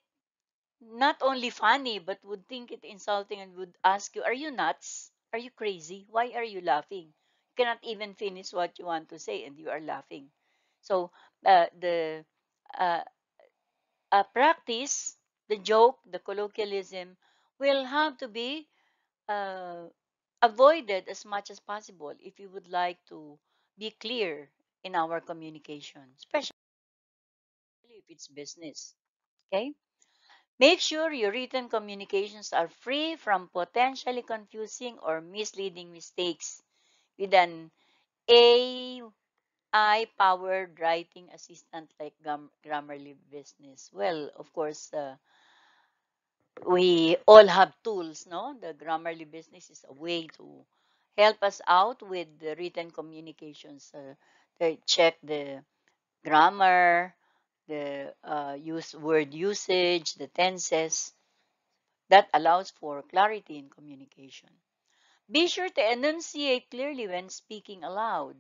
not only funny, but would think it insulting and would ask you, are you nuts? Are you crazy? Why are you laughing? You cannot even finish what you want to say and you are laughing. So, the uh, practice, the joke, the colloquialism will have to be uh, avoided as much as possible if you would like to be clear in our communication, especially if it's business. Okay? Make sure your written communications are free from potentially confusing or misleading mistakes with an AI powered writing assistant like Grammarly Business. Well, of course, we all have tools, no? The Grammarly Business is a way to help us out with the written communications. They check the grammar, the word usage, the tenses. That allows for clarity in communication. Be sure to enunciate clearly when speaking aloud.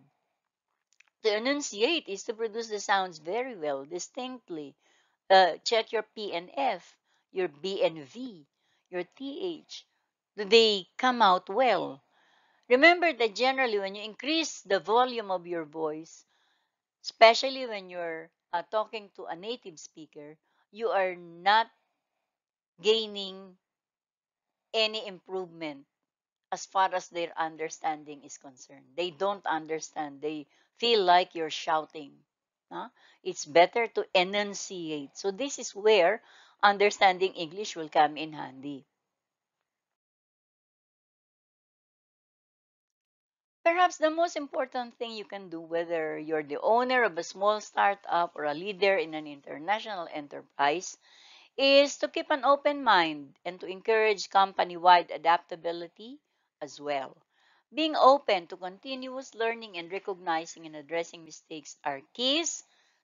To enunciate is to produce the sounds very well, distinctly. Check your P and F, your B and V, your TH. Do they come out well? Remember that generally when you increase the volume of your voice, especially when you're talking to a native speaker, you are not gaining any improvement as far as their understanding is concerned. They don't understand. They feel like you're shouting. Huh? It's better to enunciate. So this is where understanding English will come in handy. Perhaps the most important thing you can do, whether you're the owner of a small startup or a leader in an international enterprise, is to keep an open mind and to encourage company-wide adaptability as well. Being open to continuous learning and recognizing and addressing mistakes are keys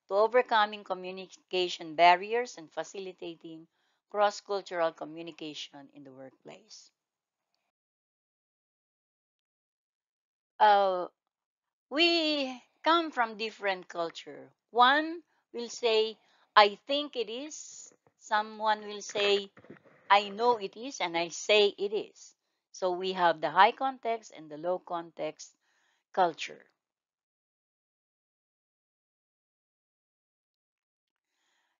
to overcoming communication barriers and facilitating cross-cultural communication in the workplace. Uh, we come from different culture. One will say, I think it is. Someone will say, I know it is, and I say it is. So we have the high context and the low context culture.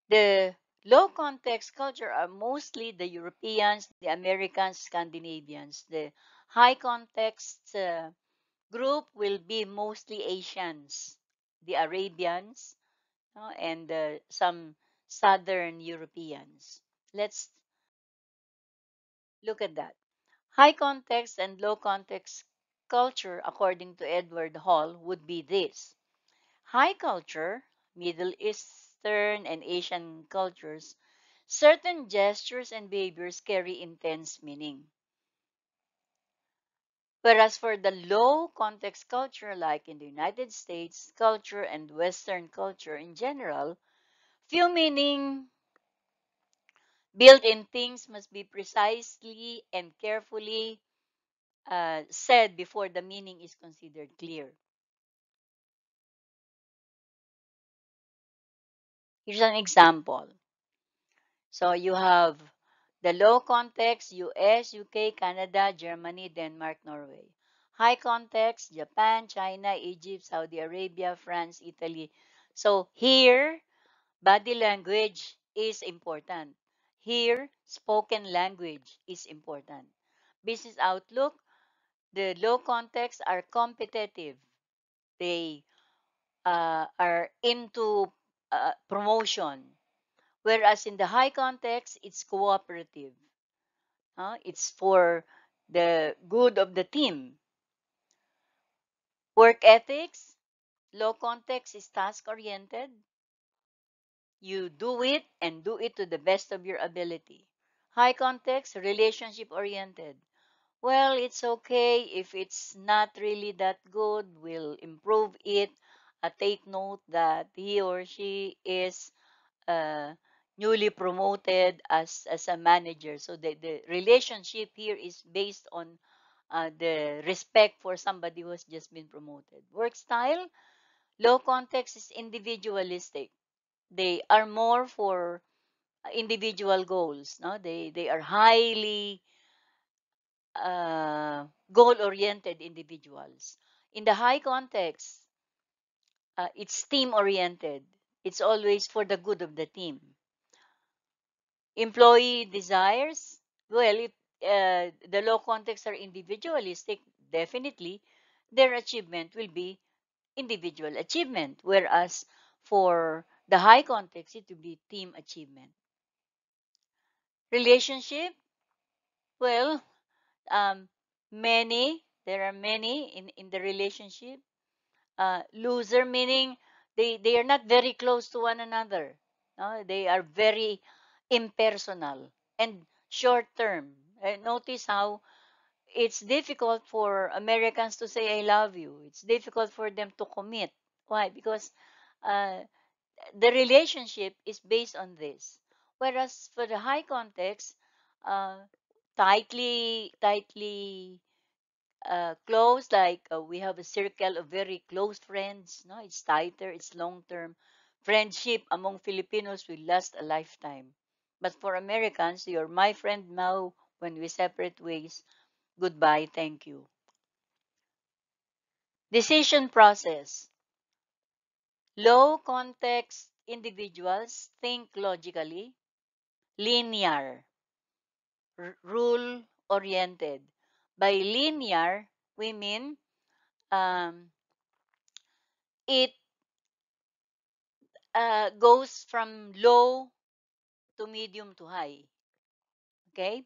The low context culture are mostly the Europeans, the Americans, Scandinavians. The high context group will be mostly Asians, the Arabians, and some Southern Europeans. Let's look at that. High context and low context culture, according to Edward Hall, would be this. High culture, Middle Eastern and Asian cultures, certain gestures and behaviors carry intense meaning. Whereas for the low context culture, like in the United States culture and Western culture in general, few meaning built in things must be precisely and carefully said before the meaning is considered clear. Here's an example. So you have the low context, US, UK, Canada, Germany, Denmark, Norway. High context, Japan, China, Egypt, Saudi Arabia, France, Italy. So here, body language is important. Here, spoken language is important. Business outlook, the low context are competitive. They are into promotion. Whereas in the high context, it's cooperative. It's for the good of the team. Work ethics, low context is task oriented. You do it and do it to the best of your ability. High context, relationship oriented. Well, it's okay if it's not really that good. We'll improve it. Take note that he or she is uh, newly promoted as a manager. So the relationship here is based on the respect for somebody who has just been promoted. Work style, low context is individualistic. They are more for individual goals. No, they are highly goal-oriented individuals. In the high context, it's team-oriented. It's always for the good of the team. Employee desires, well, the low context are individualistic, definitely, their achievement will be individual achievement, whereas for the high context, it will be team achievement. Relationship, well, um, there are many in the relationship. Loser meaning they are not very close to one another. No? They are very impersonal and short term. Notice how it's difficult for Americans to say I love you. It's difficult for them to commit. Why? Because uh, the relationship is based on this. Whereas for the high context, uh, tightly close, like we have a circle of very close friends. No, it's tighter, it's long term. Friendship among Filipinos will last a lifetime. But for Americans, you're my friend now. When we separate ways, goodbye, thank you. Decision process. Low context individuals think logically, linear, rule oriented. By linear, we mean um, it goes from low to medium to high. Okay?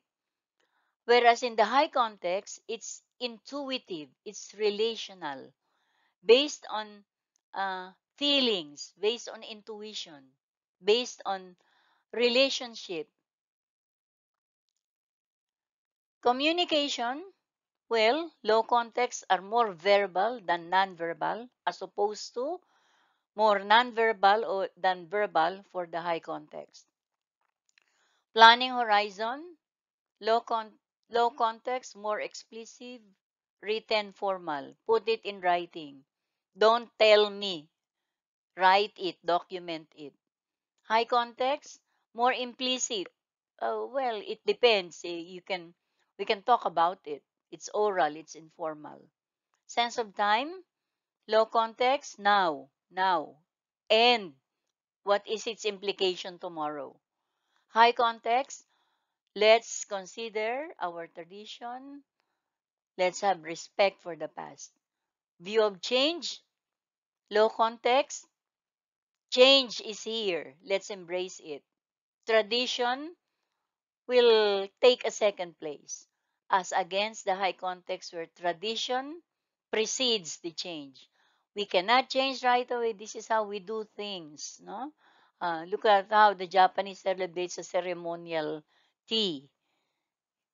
Whereas in the high context, it's intuitive, it's relational, based on feelings, based on intuition, based on relationship. Communication, well, low contexts are more verbal than nonverbal, as opposed to more nonverbal or than verbal for the high context. Planning horizon, low low context, more explicit, written, formal. Put it in writing. Don't tell me. Write it, document it.
High context, more implicit. Well, it depends. We can talk about it. It's oral, it's informal. Sense of time, low context, now, and what is its implication tomorrow? High context, let's consider our tradition. Let's have respect for the past. View of change, low context, change is here. Let's embrace it. Tradition will take a second place, as against the high context where tradition precedes the change. We cannot change right away. This is how we do things. No, look at how the Japanese celebrates a ceremonial tea.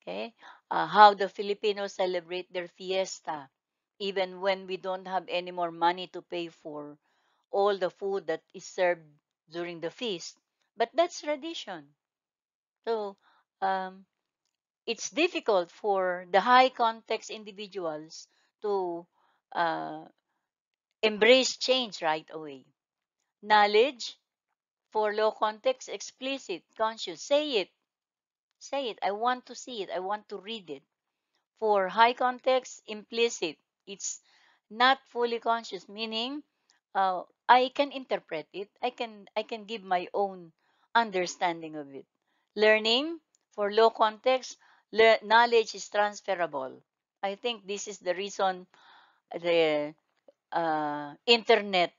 Okay, how the Filipinos celebrate their fiesta, even when we don't have any more money to pay for all the food that is served during the feast. But that's tradition. So um, it's difficult for the high context individuals to uh, embrace change right away. Knowledge for low context, explicit, conscious. Say it. I want to see it. I want to read it. For high context, implicit. It's not fully conscious, meaning I can interpret it. I can give my own understanding of it. Learning for low context, knowledge is transferable. I think this is the reason the internet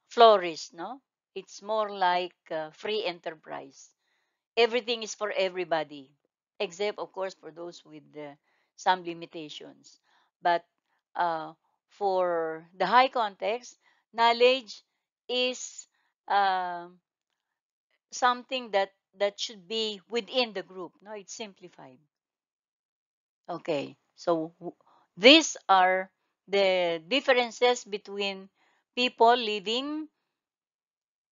flourished. No, it's more like free enterprise. Everything is for everybody, except of course for those with some limitations. But uh, for the high context, knowledge is uh, something that should be within the group. No, it's simplified. Okay, so these are the differences between people living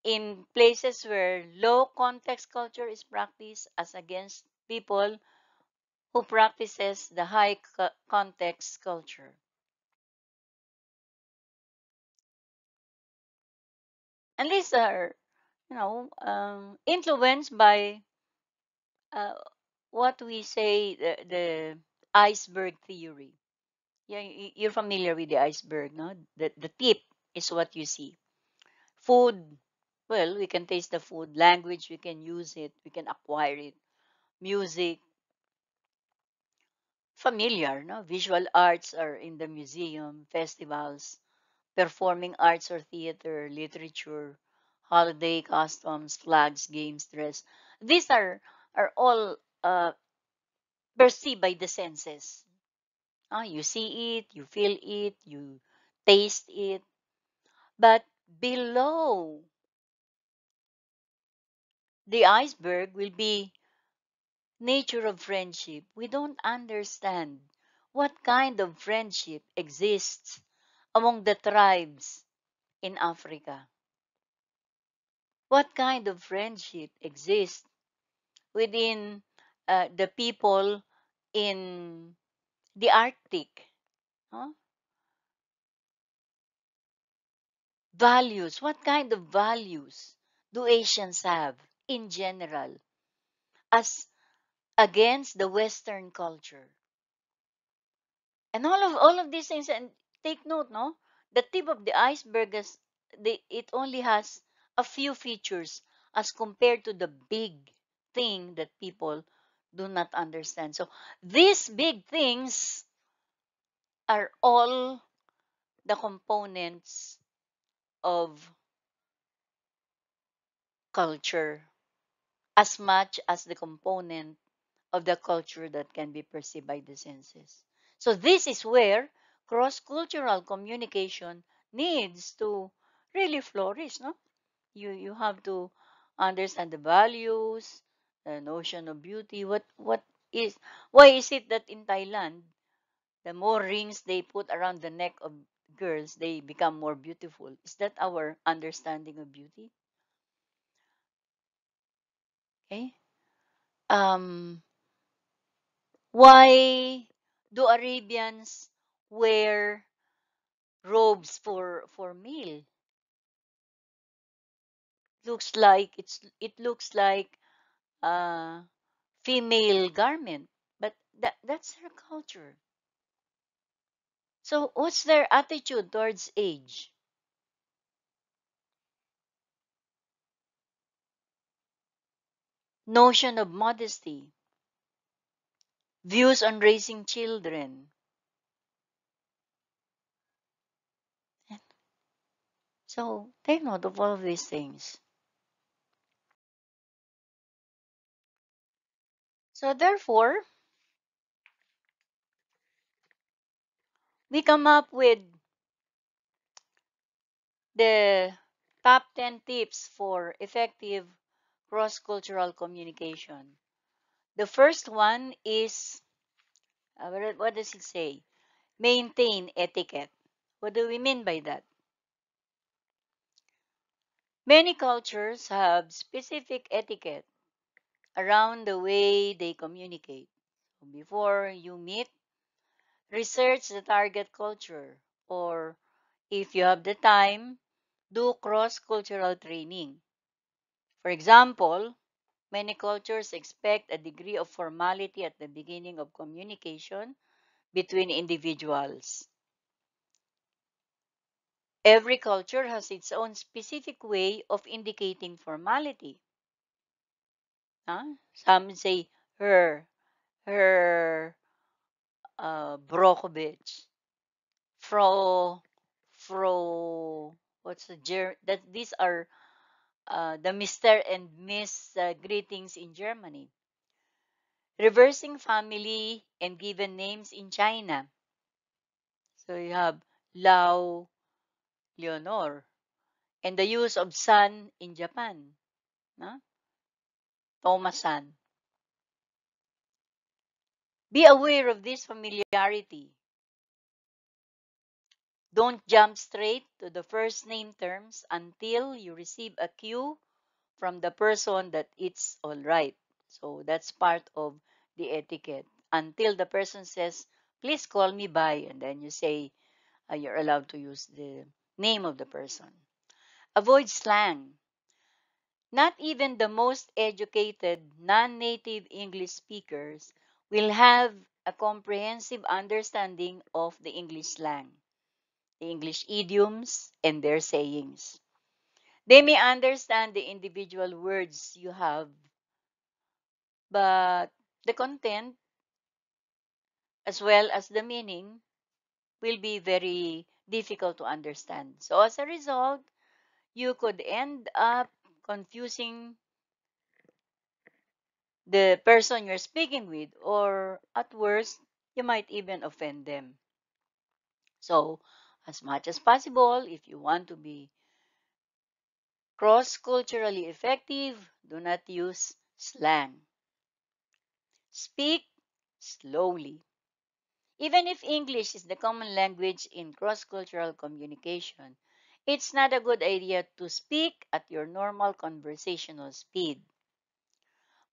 in places where low context culture is practiced as against people who practices the high context culture. And these are, influenced by uh, what we say the iceberg theory. Yeah, you're familiar with the iceberg, no? The tip is what you see. Food, well, we can taste the food. Language, we can use it, we can acquire it. Music, familiar, no? Visual arts are in the museum, festivals, performing arts or theater, literature, holiday costumes, flags, games, dress. These are all perceived by the senses. You see it, you feel it, you taste it. But below the iceberg will be nature of friendship. We don't understand what kind of friendship exists among the tribes in Africa. What kind of friendship exists within the people in the Arctic? Huh? Values. What kind of values do Asians have in general as against the Western culture? And all of these things, and take note, no? The tip of the iceberg is it only has a few features as compared to the big thing that people do not understand. So these big things are all the components of culture as much as the component of the culture that can be perceived by the senses. So this is where cross-cultural communication needs to really flourish, no? You have to understand the values, the notion of beauty. Is why is it that in Thailand, the more rings they put around the neck of girls, they become more beautiful? Is that our understanding of beauty? Okay. Um, why do Arabians wear robes for meal? it looks like a female garment, but that's her culture. So what's their attitude towards age? Notion of modesty, views on raising children. So take note of all of these things. So therefore, we come up with the top 10 tips for effective cross-cultural communication. The first one is, what does it say? Maintain etiquette. What do we mean by that? Many cultures have specific etiquette around the way they communicate. So before you meet, research the target culture, or if you have the time, do cross-cultural training. For example, many cultures expect a degree of formality at the beginning of communication between individuals. Every culture has its own specific way of indicating formality. Huh? Some say her Brokovich, fro, what's that? These are the Mr. and Miss greetings in Germany. Reversing family and given names in China. So you have Lao, Leonor, and the use of san in Japan. No? Thomas-san. Be aware of this familiarity. Don't jump straight to the first name terms until you receive a cue from the person that it's all right. So that's part of the etiquette. Until the person says, please call me by, and then you say, you're allowed to use the name of the person. Avoid slang. Not even the most educated non-native English speakers will have a comprehensive understanding of the English slang, the English idioms, and their sayings. They may understand the individual words you have, but the content as well as the meaning will be very difficult to understand. So as a result, you could end up confusing the person you're speaking with, or at worst, you might even offend them. So, as much as possible, if you want to be cross-culturally effective, do not use slang. Speak slowly. Even if English is the common language in cross-cultural communication, it's not a good idea to speak at your normal conversational speed.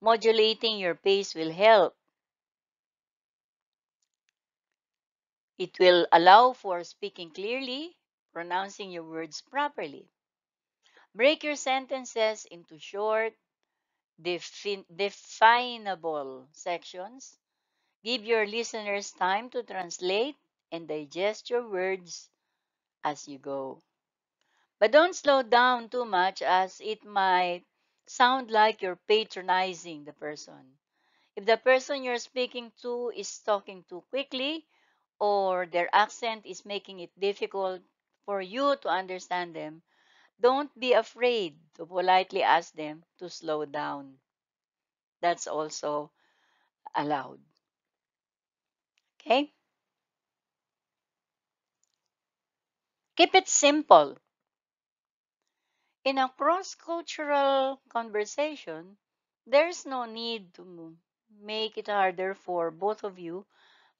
Modulating your pace will help. It will allow for speaking clearly, pronouncing your words properly. Break your sentences into short, definable sections. Give your listeners time to translate and digest your words as you go. But don't slow down too much, as it might sound like you're patronizing the person. If the person you're speaking to is talking too quickly, or their accent is making it difficult for you to understand them, don't be afraid to politely ask them to slow down. That's also allowed. Okay? Keep it simple. In a cross cultural conversation, there's no need to make it harder for both of you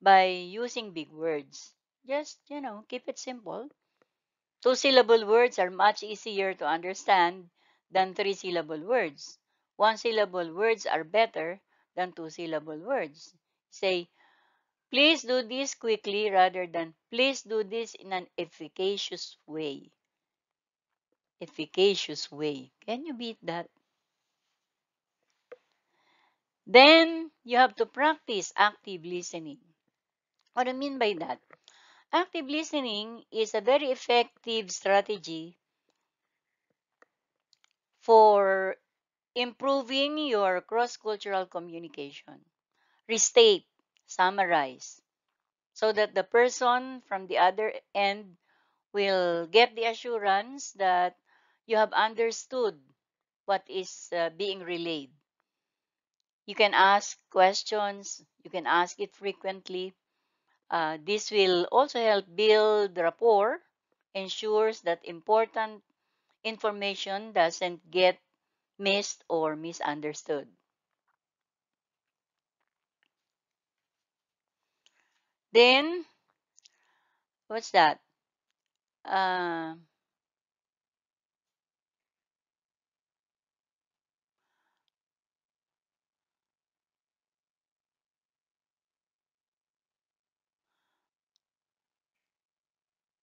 by using big words. Just, keep it simple. Two-syllable words are much easier to understand than three-syllable words. One-syllable words are better than two-syllable words. Say, please do this quickly rather than please do this in an efficacious way. efficacious way. Can you beat that? Then you have to practice active listening. What do I mean by that? Active listening is a very effective strategy for improving your cross-cultural communication. Restate, summarize, so that the person from the other end will get the assurance that you have understood what is being relayed. You can ask questions, you can ask it frequently. This will also help build rapport, ensures that important information doesn't get missed or misunderstood. Then, what's that? Uh,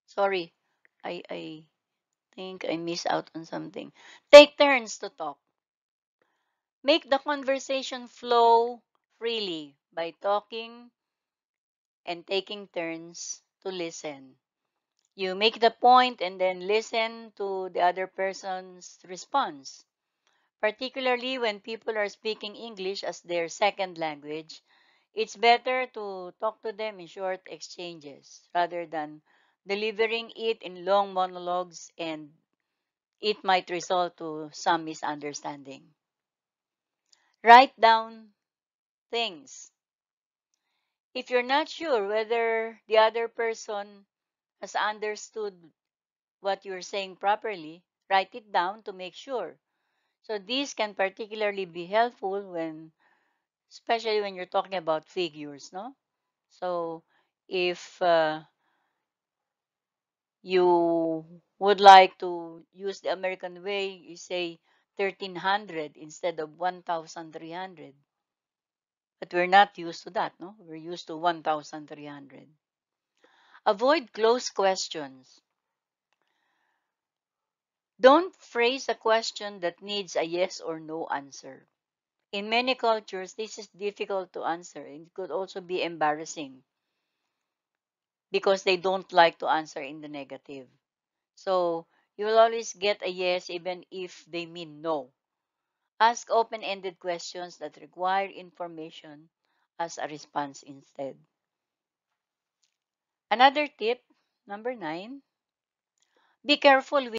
Sorry, I think I missed out on something. Take turns to talk. Make the conversation flow freely by talking and taking turns to listen. You make the point and then listen to the other person's response. Particularly when people are speaking English as their second language, it's better to talk to them in short exchanges rather than delivering it in long monologues, and it might result to some misunderstanding. Write down things. If you're not sure whether the other person has understood what you're saying properly, write it down to make sure. So these can particularly be helpful when, especially when you're talking about figures, no? So if you would like to use the American way, you say 1300 instead of 1300. But we're not used to that, no? We're used to 1300. Avoid closed questions. Don't phrase a question that needs a yes or no answer. In many cultures, this is difficult to answer. It could also be embarrassing because they don't like to answer in the negative. So you will always get a yes even if they mean no. Ask open-ended questions that require information as a response instead. Another tip, number 9, be careful